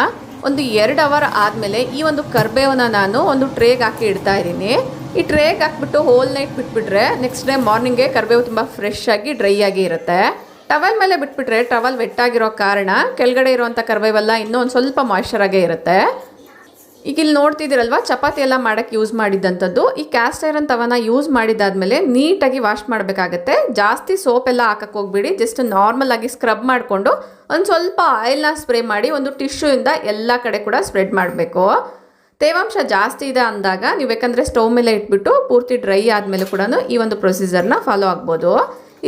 ಒಂದು 2 ಅವರ್ ಆದಮೇಲೆ ಈ ಒಂದು ಕರಿಬೇವನ್ನ ನಾನು ಒಂದು ಟ್ರೇಗೆ ಹಾಕಿ ಇಡ್ತಾ ಇದ್ದೀನಿ. ಈ ಟ್ರೇಗೆ ಹಾಕ್ಬಿಟ್ಟು ಹೋಲ್ ನೈಟ್ ಬಿಟ್ಬಿಟ್ರೆ ನೆಕ್ಸ್ಟ್ ಡೇ ಮಾರ್ನಿಂಗ್ಗೆ ಕರಿಬೇವು ತುಂಬ ಫ್ರೆಶ್ ಆಗಿ ಡ್ರೈ ಆಗಿ ಇರುತ್ತೆ. ಟವಲ್ ಮೇಲೆ ಬಿಟ್ಬಿಟ್ರೆ ಟವಲ್ ವೆಟ್ಟಾಗಿರೋ ಕಾರಣ ಕೆಳಗಡೆ ಇರುವಂಥ ಕರಿಬೇವೆಲ್ಲ ಇನ್ನೂ ಒಂದು ಸ್ವಲ್ಪ ಮಾಯ್ಶ್ಚರ್ ಆಗೇ ಇರುತ್ತೆ. ಈಗ ಇಲ್ಲಿ ನೋಡ್ತಿದ್ದೀರಲ್ವ, ಚಪಾತಿ ಎಲ್ಲ ಮಾಡೋಕ್ಕೆ ಯೂಸ್ ಮಾಡಿದ್ದಂಥದ್ದು. ಈ ಕ್ಯಾಸ್ಟ್ ಐರನ್ ತವನ ಯೂಸ್ ಮಾಡಿದಾದ್ಮೇಲೆ ನೀಟಾಗಿ ವಾಶ್ ಮಾಡಬೇಕಾಗತ್ತೆ. ಜಾಸ್ತಿ ಸೋಪ್ ಎಲ್ಲ ಹಾಕಕ್ಕೆ ಹೋಗ್ಬಿಡಿ, ಜಸ್ಟ್ ನಾರ್ಮಲ್ ಆಗಿ ಸ್ಕ್ರಬ್ ಮಾಡಿಕೊಂಡು ಒಂದು ಸ್ವಲ್ಪ ಆಯಿಲ್ನ ಸ್ಪ್ರೇ ಮಾಡಿ ಒಂದು ಟಿಶ್ಯೂಯಿಂದ ಎಲ್ಲ ಕಡೆ ಕೂಡ ಸ್ಪ್ರೆಡ್ ಮಾಡಬೇಕು. ತೇವಾಂಶ ಜಾಸ್ತಿ ಇದೆ ಅಂದಾಗ ನೀವು ಬೇಕಂದರೆ ಸ್ಟವ್ ಮೇಲೆ ಇಟ್ಬಿಟ್ಟು ಪೂರ್ತಿ ಡ್ರೈ ಆದಮೇಲೆ ಕೂಡ ಈ ಒಂದು ಪ್ರೊಸೀಜರ್ನ ಫಾಲೋ ಆಗ್ಬೋದು.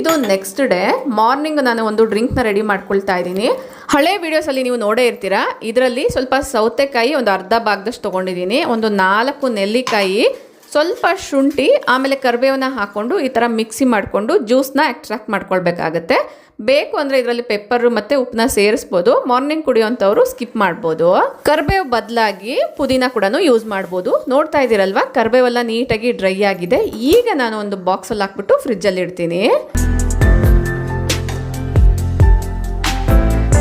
ಇದು ನೆಕ್ಸ್ಟ್ ಡೇ ಮಾರ್ನಿಂಗ್ ನಾನು ಒಂದು ಡ್ರಿಂಕ್ನ ರೆಡಿ ಮಾಡ್ಕೊಳ್ತಾ ಇದ್ದೀನಿ. ಹಳೆ ವೀಡಿಯೋಸಲ್ಲಿ ನೀವು ನೋಡೇ ಇರ್ತೀರಾ. ಇದರಲ್ಲಿ ಸ್ವಲ್ಪ ಸೌತೆಕಾಯಿ ಒಂದು ಅರ್ಧ ಭಾಗದಷ್ಟು ತೊಗೊಂಡಿದ್ದೀನಿ, ಒಂದು 4 ನೆಲ್ಲಿಕಾಯಿ, ಸ್ವಲ್ಪ ಶುಂಠಿ ಆಮೇಲೆ ಕರಿಬೇವನ್ನ ಹಾಕ್ಕೊಂಡು ಈ ಥರ ಮಿಕ್ಸಿ ಮಾಡಿಕೊಂಡು ಜ್ಯೂಸ್ನ ಎಕ್ಸ್ಟ್ರಾಕ್ಟ್ ಮಾಡ್ಕೊಳ್ಬೇಕಾಗತ್ತೆ. ಬೇಕು ಅಂದರೆ ಇದರಲ್ಲಿ ಪೆಪ್ಪರು ಮತ್ತು ಉಪ್ಪನ್ನ ಸೇರಿಸ್ಬೋದು. ಮಾರ್ನಿಂಗ್ ಕುಡಿಯೋಂಥವ್ರು ಸ್ಕಿಪ್ ಮಾಡ್ಬೋದು. ಕರಿಬೇವು ಬದಲಾಗಿ ಪುದೀನ ಕೂಡ ಯೂಸ್ ಮಾಡ್ಬೋದು. ನೋಡ್ತಾ ಇದ್ದೀರಲ್ವ, ಕರಿಬೇವೆಲ್ಲ ನೀಟಾಗಿ ಡ್ರೈ ಆಗಿದೆ. ಈಗ ನಾನು ಒಂದು ಬಾಕ್ಸಲ್ಲಿ ಹಾಕ್ಬಿಟ್ಟು ಫ್ರಿಜ್ಜಲ್ಲಿ ಇಡ್ತೀನಿ.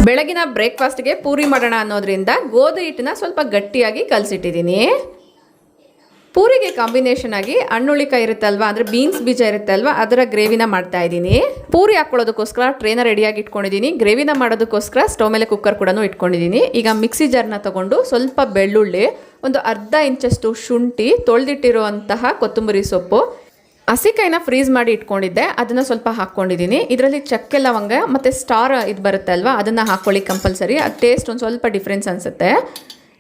ಬೆಳಗಿನ ಬ್ರೇಕ್ಫಾಸ್ಟ್ಗೆ ಪೂರಿ ಮಾಡೋಣ ಅನ್ನೋದ್ರಿಂದ ಗೋಧಿ ಹಿಟ್ಟನ್ನ ಸ್ವಲ್ಪ ಗಟ್ಟಿಯಾಗಿ ಕಲಸಿಟ್ಟಿದ್ದೀನಿ. ಪೂರಿಗೆ ಕಾಂಬಿನೇಷನ್ ಆಗಿ ಹಣ್ಣುಳಿಕಾಯಿ ಇರುತ್ತೆ ಅಲ್ವಾ, ಅಂದರೆ ಬೀನ್ಸ್ ಬೀಜ ಇರುತ್ತೆ ಅಲ್ವಾ, ಅದರ ಗ್ರೇವಿನ ಮಾಡ್ತಾ ಇದ್ದೀನಿ. ಪೂರಿ ಹಾಕೊಳ್ಳೋದಕ್ಕೋಸ್ಕರ ಟ್ರೇನ ರೆಡಿಯಾಗಿ ಇಟ್ಕೊಂಡಿದ್ದೀನಿ. ಗ್ರೇವಿನ ಮಾಡೋದಕ್ಕೋಸ್ಕರ ಸ್ಟವ್ ಮೇಲೆ ಕುಕ್ಕರ್ ಕೂಡ ಇಟ್ಕೊಂಡಿದ್ದೀನಿ. ಈಗ ಮಿಕ್ಸಿ ಜಾರ್ನ ತಗೊಂಡು ಸ್ವಲ್ಪ ಬೆಳ್ಳುಳ್ಳಿ, ಒಂದು ಅರ್ಧ ಇಂಚಷ್ಟು ಶುಂಠಿ, ತೊಳೆದಿಟ್ಟಿರುವಂತಹ ಕೊತ್ತಂಬರಿ ಸೊಪ್ಪು, ಹಸಿಕಾಯಿನ ಫ್ರೀಸ್ ಮಾಡಿ ಇಟ್ಕೊಂಡಿದ್ದೆ, ಅದನ್ನು ಸ್ವಲ್ಪ ಹಾಕ್ಕೊಂಡಿದ್ದೀನಿ. ಇದರಲ್ಲಿ ಚಕ್ಕೆ ಲವಂಗ ಮತ್ತು ಸ್ಟಾರ್ ಇದು ಬರುತ್ತೆ ಅಲ್ವಾ, ಅದನ್ನು ಹಾಕ್ಕೊಳ್ಳಿ ಕಂಪಲ್ಸರಿ. ಅದು ಟೇಸ್ಟ್ ಒಂದು ಸ್ವಲ್ಪ ಡಿಫ್ರೆನ್ಸ್ ಅನಿಸುತ್ತೆ.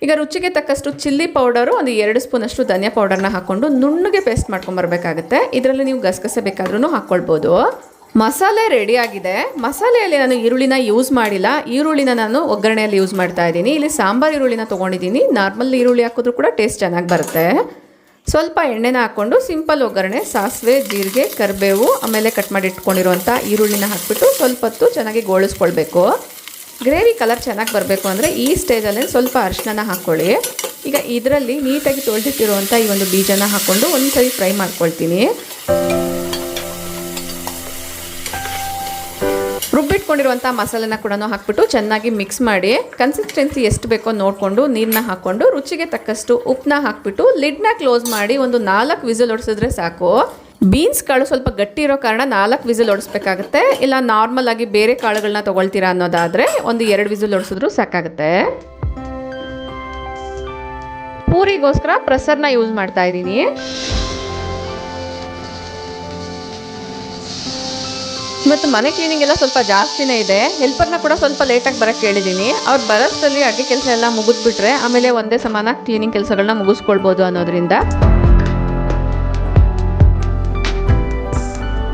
ಈಗ ರುಚಿಗೆ ತಕ್ಕಷ್ಟು ಚಿಲ್ಲಿ ಪೌಡರು, ಒಂದು 2 ಸ್ಪೂನಷ್ಟು ಧನಿಯಾ ಪೌಡರ್ನ ಹಾಕ್ಕೊಂಡು ನುಣ್ಣಗೆ ಪೇಸ್ಟ್ ಮಾಡ್ಕೊಂಬರ್ಬೇಕಾಗುತ್ತೆ. ಇದರಲ್ಲಿ ನೀವು ಗಸಗಸೆ ಬೇಕಾದ್ರೂ ಹಾಕ್ಕೊಳ್ಬೋದು. ಮಸಾಲೆ ರೆಡಿ ಆಗಿದೆ. ಮಸಾಲೆಯಲ್ಲಿ ನಾನು ಈರುಳ್ಳಿನ ಯೂಸ್ ಮಾಡಿಲ್ಲ. ಈರುಳ್ಳಿನ ನಾನು ಒಗ್ಗರಣೆಯಲ್ಲಿ ಯೂಸ್ ಮಾಡ್ತಾ ಇದ್ದೀನಿ. ಇಲ್ಲಿ ಸಾಂಬಾರು ಈರುಳ್ಳಿನ ತೊಗೊಂಡಿದ್ದೀನಿ. ನಾರ್ಮಲ್ ಈರುಳ್ಳಿ ಹಾಕಿದ್ರೂ ಕೂಡ ಟೇಸ್ಟ್ ಚೆನ್ನಾಗಿ ಬರುತ್ತೆ. ಸ್ವಲ್ಪ ಎಣ್ಣೆನ ಹಾಕ್ಕೊಂಡು ಸಿಂಪಲ್ ಒಗ್ಗರಣೆ, ಸಾಸಿವೆ, ಜೀರಿಗೆ, ಕರಿಬೇವು, ಆಮೇಲೆ ಕಟ್ ಮಾಡಿ ಇಟ್ಕೊಂಡಿರುವಂಥ ಈರುಳ್ಳಿನ ಹಾಕ್ಬಿಟ್ಟು ಸ್ವಲ್ಪ ಹೊತ್ತು ಚೆನ್ನಾಗಿ ಗೋಳಿಸ್ಕೊಳ್ಬೇಕು. ಗ್ರೇವಿ ಕಲರ್ ಚೆನ್ನಾಗಿ ಬರಬೇಕು ಅಂದರೆ ಈ ಸ್ಟೇಜಲ್ಲಿ ಸ್ವಲ್ಪ ಅರಿಶಿನ ಹಾಕ್ಕೊಳ್ಳಿ. ಈಗ ಇದರಲ್ಲಿ ನೀಟಾಗಿ ತೊಳೆದಿಟ್ಟಿರುವಂಥ ಈ ಒಂದು ಬೀಜನ ಹಾಕ್ಕೊಂಡು ಒಂದು ಸರಿ ಫ್ರೈ ಮಾಡ್ಕೊಳ್ತೀನಿ. ರುಬ್ಬಿಟ್ಕೊಂಡಿರುವಂಥ ಮಸಾಲೆನ ಕೂಡ ಹಾಕ್ಬಿಟ್ಟು ಚೆನ್ನಾಗಿ ಮಿಕ್ಸ್ ಮಾಡಿ, ಕನ್ಸಿಸ್ಟೆನ್ಸಿ ಎಷ್ಟು ಬೇಕೋ ನೋಡಿಕೊಂಡು ನೀರನ್ನ ಹಾಕ್ಕೊಂಡು ರುಚಿಗೆ ತಕ್ಕಷ್ಟು ಉಪ್ಪನ್ನ ಹಾಕ್ಬಿಟ್ಟು ಲಿಡ್ನ ಕ್ಲೋಸ್ ಮಾಡಿ ಒಂದು 4 ವಿಸಿಲ್ ಹೊಡಿಸಿದ್ರೆ ಸಾಕು. ಬೀನ್ಸ್ ಕಾಳು ಸ್ವಲ್ಪ ಗಟ್ಟಿ ಇರೋ ಕಾರಣ 4 ವಿಸಿಲ್ ಹೊಡಿಸ್ಬೇಕಾಗುತ್ತೆ. ಇಲ್ಲ ನಾರ್ಮಲ್ ಆಗಿ ಬೇರೆ ಕಾಳುಗಳನ್ನ ತೊಗೊಳ್ತೀರಾ ಅನ್ನೋದಾದರೆ ಒಂದು 2 ವಿಸಿಲ್ ಹೊಡಿಸಿದ್ರು ಸಾಕಾಗುತ್ತೆ. ಪೂರಿಗೋಸ್ಕರ ಪ್ರೆಸರ್ನ ಯೂಸ್ ಮಾಡ್ತಾ ಇದ್ದೀನಿ. ಇವತ್ತು ಮನೆ ಕ್ಲೀನಿಂಗ್ ಎಲ್ಲ ಸ್ವಲ್ಪ ಜಾಸ್ತಿನೇ ಇದೆ. ಹೆಲ್ಪರ್ನ ಕೂಡ ಸ್ವಲ್ಪ ಲೇಟಾಗಿ ಬರೋಕ್ಕೆ ಹೇಳಿದ್ದೀನಿ. ಅವ್ರು ಬರೋಷ್ಟರಲ್ಲಿ ಅಡುಗೆ ಕೆಲಸ ಎಲ್ಲ ಮುಗಿದ್ಬಿಟ್ರೆ ಆಮೇಲೆ ಒಂದೇ ಸಮಾನ ಕ್ಲೀನಿಂಗ್ ಕೆಲಸಗಳನ್ನ ಮುಗಿಸ್ಕೊಳ್ಬೋದು ಅನ್ನೋದ್ರಿಂದ.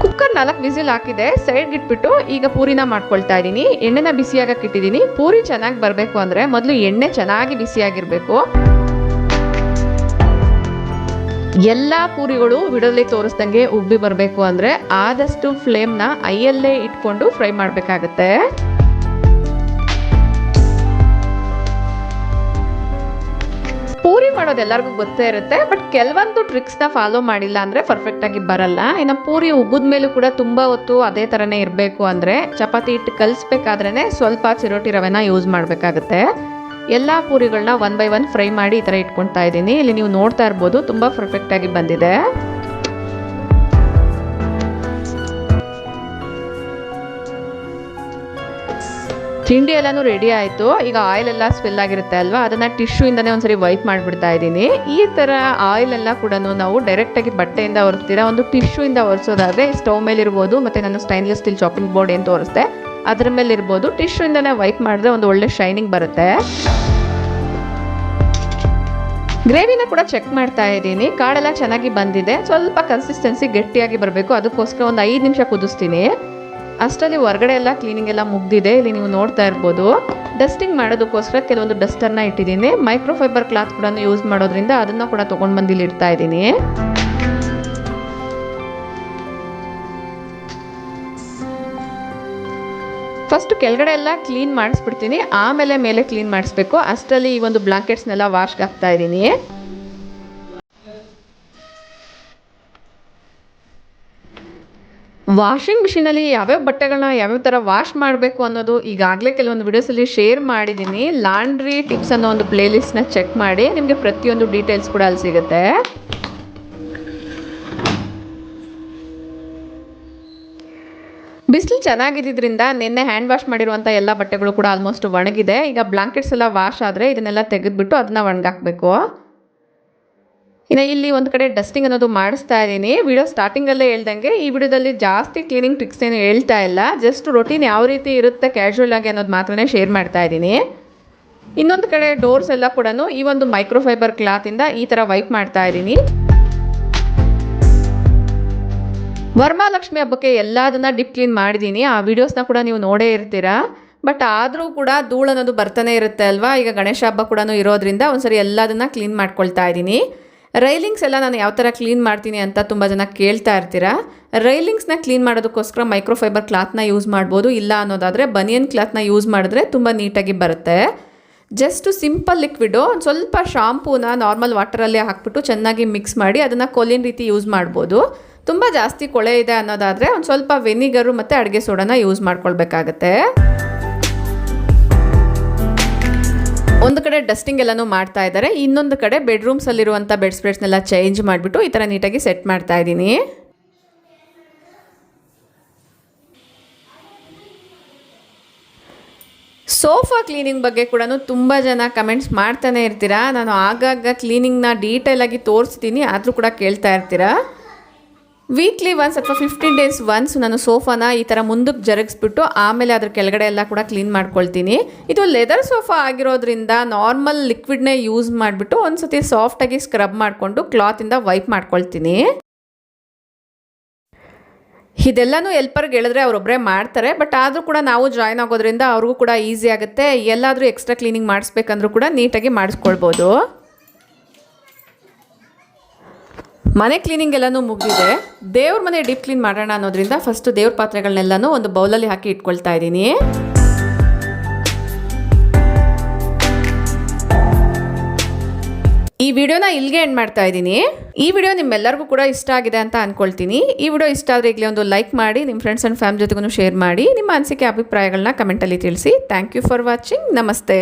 ಕುಕ್ಕರ್ 4 ವಿಸಿಲ್ ಹಾಕಿದೆ, ಸೈಡ್ಗೆ ಇಟ್ಬಿಟ್ಟು ಈಗ ಪೂರಿನ ಮಾಡ್ಕೊಳ್ತಾ ಇದ್ದೀನಿ. ಎಣ್ಣೆನ ಬಿಸಿಯಾಗಕ್ಕೆ ಇಟ್ಟಿದ್ದೀನಿ. ಪೂರಿ ಚೆನ್ನಾಗಿ ಬರಬೇಕು ಅಂದರೆ ಮೊದಲು ಎಣ್ಣೆ ಚೆನ್ನಾಗಿ ಬಿಸಿಯಾಗಿರಬೇಕು. ಎಲ್ಲ ಪೂರಿಗಳು ವಿಡಿಯೋದಲ್ಲಿ ತೋರಿಸ್ದಂಗೆ ಉಬ್ಬಿ ಬರಬೇಕು ಅಂದರೆ ಆದಷ್ಟು ಫ್ಲೇಮ್ನ ಐಯಲ್ಲೇ ಇಟ್ಕೊಂಡು ಫ್ರೈ ಮಾಡಬೇಕಾಗತ್ತೆ. ಪೂರಿ ಮಾಡೋದು ಎಲ್ಲರಿಗೂ ಗೊತ್ತೇ ಇರುತ್ತೆ, ಬಟ್ ಕೆಲವೊಂದು ಟ್ರಿಕ್ಸ್ನ ಫಾಲೋ ಮಾಡಿಲ್ಲ ಅಂದರೆ ಪರ್ಫೆಕ್ಟಾಗಿ ಬರಲ್ಲ. ಇನ್ನು ಪೂರಿ ಉಬ್ಬಿದ ಮೇಲೂ ಕೂಡ ತುಂಬ ಹೊತ್ತು ಅದೇ ಥರನೇ ಇರಬೇಕು ಅಂದರೆ ಚಪಾತಿ ಹಿಟ್ಟು ಕಲಿಸ್ಬೇಕಾದ್ರೇ ಸ್ವಲ್ಪ ಚಿರೋಟಿ ರವೆನ ಯೂಸ್ ಮಾಡಬೇಕಾಗುತ್ತೆ. ಎಲ್ಲ ಪೂರಿಗಳನ್ನ 1 by 1 ಫ್ರೈ ಮಾಡಿ ಈ ಥರ ಇಟ್ಕೊಳ್ತಾ ಇದ್ದೀನಿ. ಇಲ್ಲಿ ನೀವು ನೋಡ್ತಾ ಇರ್ಬೋದು ತುಂಬ ಪರ್ಫೆಕ್ಟಾಗಿ ಬಂದಿದೆ. ತಿಂಡಿ ಎಲ್ಲನೂ ರೆಡಿ ಆಯಿತು. ಈಗ ಆಯಿಲ್ ಎಲ್ಲ ಸ್ಪಿಲ್ ಆಗಿರುತ್ತೆ ಅಲ್ವಾ, ಅದನ್ನು ಟಿಶ್ಯೂ ಇಂದನೇ ಒಂದ್ಸರಿ ವೈಪ್ ಮಾಡಿಬಿಡ್ತಾ ಇದ್ದೀನಿ. ಈ ಥರ ಆಯಿಲ್ ಎಲ್ಲ ಕೂಡ ನಾವು ಡೈರೆಕ್ಟಾಗಿ ಬಟ್ಟೆಯಿಂದ ಒರೆಸ್ತೀರಾ, ಒಂದು ಟಿಶ್ಯೂ ಇಂದ ಒರೆಸೋದಾದರೆ ಸ್ಟವ್ ಮೇಲೆ ಇರ್ಬೋದು, ಮತ್ತು ನಾನು ಸ್ಟೈನ್ಲೆಸ್ ಸ್ಟೀಲ್ ಚಾಪಿಂಗ್ ಬೋರ್ಡ್ ಏನು ತೋರಿಸ್ದೆ ಅದ್ರ ಮೇಲೆ ಇರ್ಬೋದು. ಟಿಶ್ಯೂ ಇಂದನೇ ವೈಪ್ ಮಾಡಿದ್ರೆ ಒಂದು ಒಳ್ಳೆ ಶೈನಿಂಗ್ ಬರುತ್ತೆ. ಗ್ರೇವಿನ ಕೂಡ ಚೆಕ್ ಮಾಡ್ತಾ ಇದ್ದೀನಿ. ಕಾಳೆಲ್ಲ ಚೆನ್ನಾಗಿ ಬಂದಿದೆ. ಸ್ವಲ್ಪ ಕನ್ಸಿಸ್ಟೆನ್ಸಿ ಗಟ್ಟಿಯಾಗಿ ಬರಬೇಕು, ಅದಕ್ಕೋಸ್ಕರ ಒಂದು 5 ನಿಮಿಷ ಕುದಿಸ್ತೀನಿ. ಅಷ್ಟರಲ್ಲಿ ಹೊರಗಡೆ ಎಲ್ಲ ಕ್ಲೀನಿಂಗ್ ಎಲ್ಲ ಮುಗ್ದಿದೆ. ಇಲ್ಲಿ ನೀವು ನೋಡ್ತಾ ಇರ್ಬೋದು. ಡಸ್ಟಿಂಗ್ ಮಾಡೋದಕ್ಕೋಸ್ಕರ ಕೆಲವೊಂದು ಡಸ್ಟರ್ನ ಇಟ್ಟಿದ್ದೀನಿ. ಮೈಕ್ರೋಫೈಬರ್ ಕ್ಲಾತ್ ಕೂಡ ಯೂಸ್ ಮಾಡೋದ್ರಿಂದ ಅದನ್ನು ಕೂಡ ತೊಗೊಂಡು ಬಂದು ಇಲ್ಲಿ ಇಡ್ತಾ ಇದ್ದೀನಿ. ಫಸ್ಟ್ ಕೆಳಗಡೆ ಎಲ್ಲ ಕ್ಲೀನ್ ಮಾಡಿಸ್ಬಿಡ್ತೀನಿ, ಆಮೇಲೆ ಮೇಲೆ ಕ್ಲೀನ್ ಮಾಡಿಸ್ಬೇಕು. ಅಷ್ಟರಲ್ಲಿ ಈ ಒಂದು ಬ್ಲಾಂಕೆಟ್ಸ್ನೆಲ್ಲ ವಾಶ್ಗೆ ಹಾಕ್ತಾ ಇದ್ದೀನಿ. ವಾಷಿಂಗ್ ಮಿಷಿನಲ್ಲಿ ಯಾವ್ಯಾವ ಬಟ್ಟೆಗಳನ್ನ ಯಾವ್ಯಾವ ಥರ ವಾಶ್ ಮಾಡಬೇಕು ಅನ್ನೋದು ಈಗಾಗಲೇ ಕೆಲವೊಂದು ವಿಡಿಯೋಸಲ್ಲಿ ಶೇರ್ ಮಾಡಿದ್ದೀನಿ. ಲಾಂಡ್ರಿ ಟಿಪ್ಸ್ ಅನ್ನೋ ಒಂದು ಪ್ಲೇಲಿಸ್ಟ್ನ ಚೆಕ್ ಮಾಡಿ, ನಿಮಗೆ ಪ್ರತಿಯೊಂದು ಡೀಟೇಲ್ಸ್ ಕೂಡ ಅಲ್ಲಿ ಸಿಗುತ್ತೆ. ಬಿಸಿಲು ಚೆನ್ನಾಗಿದ್ದರಿಂದ ನಿನ್ನೆ ಹ್ಯಾಂಡ್ ವಾಶ್ ಮಾಡಿರುವಂಥ ಎಲ್ಲ ಬಟ್ಟೆಗಳು ಕೂಡ ಆಲ್ಮೋಸ್ಟ್ ಒಣಗಿದೆ. ಈಗ ಬ್ಲಾಂಕೆಟ್ಸ್ ಎಲ್ಲ ವಾಶ್ ಆದರೆ ಇದನ್ನೆಲ್ಲ ತೆಗೆದುಬಿಟ್ಟು ಅದನ್ನ ಒಣಗಾಕಬೇಕು. ಇನ್ನು ಇಲ್ಲಿ ಒಂದು ಕಡೆ ಡಸ್ಟಿಂಗ್ ಅನ್ನೋದು ಮಾಡಿಸ್ತಾ ಇದ್ದೀನಿ. ವಿಡಿಯೋ ಸ್ಟಾರ್ಟಿಂಗಲ್ಲೇ ಹೇಳ್ದಂಗೆ ಈ ವಿಡಿಯೋದಲ್ಲಿ ಜಾಸ್ತಿ ಕ್ಲೀನಿಂಗ್ ಟ್ರಿಕ್ಸ್ ಏನು ಹೇಳ್ತಾ ಇಲ್ಲ, ಜಸ್ಟ್ ರೊಟೀನ್ ಯಾವ ರೀತಿ ಇರುತ್ತೆ ಕ್ಯಾಶುವಲ್ ಆಗಿ ಅನ್ನೋದು ಮಾತ್ರನೇ ಶೇರ್ ಮಾಡ್ತಾ ಇದ್ದೀನಿ. ಇನ್ನೊಂದು ಕಡೆ ಡೋರ್ಸ್ ಎಲ್ಲ ಕೂಡ ಈ ಒಂದು ಮೈಕ್ರೋಫೈಬರ್ ಕ್ಲಾತಿಂದ ಈ ಥರ ವೈಪ್ ಮಾಡ್ತಾ ಇದ್ದೀನಿ. ವರಮಹಾಲಕ್ಷ್ಮಿ ಹಬ್ಬಕ್ಕೆ ಎಲ್ಲದನ್ನ ಡಿಪ್ ಕ್ಲೀನ್ ಮಾಡಿದ್ದೀನಿ. ಆ ವಿಡಿಯೋಸ್ನ ಕೂಡ ನೀವು ನೋಡೇ ಇರ್ತೀರಾ. ಬಟ್ ಆದರೂ ಕೂಡ ಧೂಳು ಅನ್ನೋದು ಬರ್ತಾನೆ ಇರುತ್ತೆ ಅಲ್ವಾ. ಈಗ ಗಣೇಶ ಹಬ್ಬ ಕೂಡ ಇರೋದ್ರಿಂದ ಒಂದ್ಸರಿ ಎಲ್ಲದನ್ನ ಕ್ಲೀನ್ ಮಾಡ್ಕೊಳ್ತಾ ಇದ್ದೀನಿ. ರೈಲಿಂಗ್ಸ್ ಎಲ್ಲ ನಾನು ಯಾವ ಥರ ಕ್ಲೀನ್ ಮಾಡ್ತೀನಿ ಅಂತ ತುಂಬ ಜನ ಕೇಳ್ತಾ ಇರ್ತೀರಾ. ರೈಲಿಂಗ್ಸ್ನ ಕ್ಲೀನ್ ಮಾಡೋದಕ್ಕೋಸ್ಕರ ಮೈಕ್ರೋಫೈಬರ್ ಕ್ಲಾತ್ನ ಯೂಸ್ ಮಾಡ್ಬೋದು, ಇಲ್ಲ ಅನ್ನೋದಾದರೆ ಬನಿಯನ್ ಕ್ಲಾತ್ನ ಯೂಸ್ ಮಾಡಿದ್ರೆ ತುಂಬ ನೀಟಾಗಿ ಬರುತ್ತೆ. ಜಸ್ಟ್ ಸಿಂಪಲ್ ಲಿಕ್ವಿಡು ಒಂದು ಸ್ವಲ್ಪ ಶಾಂಪೂನ ನಾರ್ಮಲ್ ವಾಟರಲ್ಲೇ ಹಾಕ್ಬಿಟ್ಟು ಚೆನ್ನಾಗಿ ಮಿಕ್ಸ್ ಮಾಡಿ ಅದನ್ನು ಕೊಲ್ಲಿನ ರೀತಿ ಯೂಸ್ ಮಾಡ್ಬೋದು. ತುಂಬ ಜಾಸ್ತಿ ಕೊಳೆ ಇದೆ ಅನ್ನೋದಾದರೆ ಒಂದು ಸ್ವಲ್ಪ ವೆನಿಗರು ಮತ್ತು ಅಡುಗೆ ಸೋಡಾನ ಯೂಸ್ ಮಾಡ್ಕೊಳ್ಬೇಕಾಗತ್ತೆ. ಒಂದು ಕಡೆ ಡಸ್ಟಿಂಗ್ ಎಲ್ಲನೂ ಮಾಡ್ತಾ ಇದ್ದಾರೆ, ಇನ್ನೊಂದು ಕಡೆ ಬೆಡ್ರೂಮ್ಸಲ್ಲಿರುವಂಥ ಬೆಡ್ ಸ್ಪ್ರೆಡ್ಸ್ನೆಲ್ಲ ಚೇಂಜ್ ಮಾಡಿಬಿಟ್ಟು ಈ ಥರ ನೀಟಾಗಿ ಸೆಟ್ ಮಾಡ್ತಾ ಇದ್ದೀನಿ. ಸೋಫಾ ಕ್ಲೀನಿಂಗ್ ಬಗ್ಗೆ ಕೂಡ ತುಂಬ ಜನ ಕಮೆಂಟ್ಸ್ ಮಾಡ್ತಾನೆ ಇರ್ತೀರಾ. ನಾನು ಆಗಾಗ ಕ್ಲೀನಿಂಗ್ನ ಡೀಟೇಲಾಗಿ ತೋರಿಸ್ತೀನಿ, ಆದರೂ ಕೂಡ ಕೇಳ್ತಾ ಇರ್ತೀರಾ. ವೀಕ್ಲಿ ಒನ್ಸ್ ಅಥವಾ 15 days ಒನ್ಸ್ ನಾನು ಸೋಫಾನ ಈ ಥರ ಮುಂದಕ್ಕೆ ಜರುಗಿಸ್ಬಿಟ್ಟು ಆಮೇಲೆ ಅದ್ರ ಕೆಳಗಡೆ ಎಲ್ಲ ಕೂಡ ಕ್ಲೀನ್ ಮಾಡ್ಕೊಳ್ತೀನಿ. ಇದು ಲೆದರ್ ಸೋಫಾ ಆಗಿರೋದ್ರಿಂದ ನಾರ್ಮಲ್ ಲಿಕ್ವಿಡ್ನೇ ಯೂಸ್ ಮಾಡಿಬಿಟ್ಟು ಒಂದು ಸತಿ ಸಾಫ್ಟಾಗಿ ಸ್ಕ್ರಬ್ ಮಾಡಿಕೊಂಡು ಕ್ಲಾತಿಂದ ವೈಪ್ ಮಾಡ್ಕೊಳ್ತೀನಿ. ಇದೆಲ್ಲನೂ ಎಲ್ಪರ್ಗೆ ಹೇಳಿದ್ರೆ ಅವರೊಬ್ಬರೇ ಮಾಡ್ತಾರೆ, ಬಟ್ ಆದರೂ ಕೂಡ ನಾವು ಜಾಯ್ನ್ ಆಗೋದ್ರಿಂದ ಅವ್ರಿಗೂ ಕೂಡ ಈಸಿ ಆಗುತ್ತೆ. ಎಲ್ಲಾದರೂ ಎಕ್ಸ್ಟ್ರಾ ಕ್ಲೀನಿಂಗ್ ಮಾಡಿಸ್ಬೇಕಂದ್ರೂ ಕೂಡ ನೀಟಾಗಿ ಮಾಡಿಸ್ಕೊಳ್ಬೋದು. ಮನೆ ಕ್ಲೀನಿಂಗ್ ಎಲ್ಲನೂ ಮುಗಿದಿದೆ. ದೇವ್ರ ಮನೆ ಡೀಪ್ ಕ್ಲೀನ್ ಮಾಡೋಣ ಅನ್ನೋದ್ರಿಂದ ಫಸ್ಟ್ ದೇವ್ರ ಪಾತ್ರೆಗಳನ್ನೆಲ್ಲನೂ ಒಂದು ಬೌಲಲ್ಲಿ ಹಾಕಿ ಇಟ್ಕೊಳ್ತಾ ಇದ್ದೀನಿ. ಈ ವಿಡಿಯೋನ ಇಲ್ಲಿಗೆ ಎಂಡ್ ಮಾಡ್ತಾ ಇದ್ದೀನಿ. ಈ ವಿಡಿಯೋ ನಿಮ್ಮೆಲ್ಲರಿಗೂ ಕೂಡ ಇಷ್ಟ ಆಗಿದೆ ಅಂತ ಅಂದ್ಕೊಳ್ತೀನಿ. ಈ ವಿಡಿಯೋ ಇಷ್ಟ ಆದರೆ ಈಗಲೇ ಒಂದು ಲೈಕ್ ಮಾಡಿ, ನಿಮ್ಮ ಫ್ರೆಂಡ್ಸ್ ಆ್ಯಂಡ್ ಫ್ಯಾಮಿಲಿ ಜೊತೆಗೂ ಶೇರ್ ಮಾಡಿ, ನಿಮ್ಮ ಅನಿಸಿಕೆ ಅಭಿಪ್ರಾಯಗಳನ್ನ ಕಮೆಂಟಲ್ಲಿ ತಿಳಿಸಿ. Thank you for watching. ನಮಸ್ತೆ.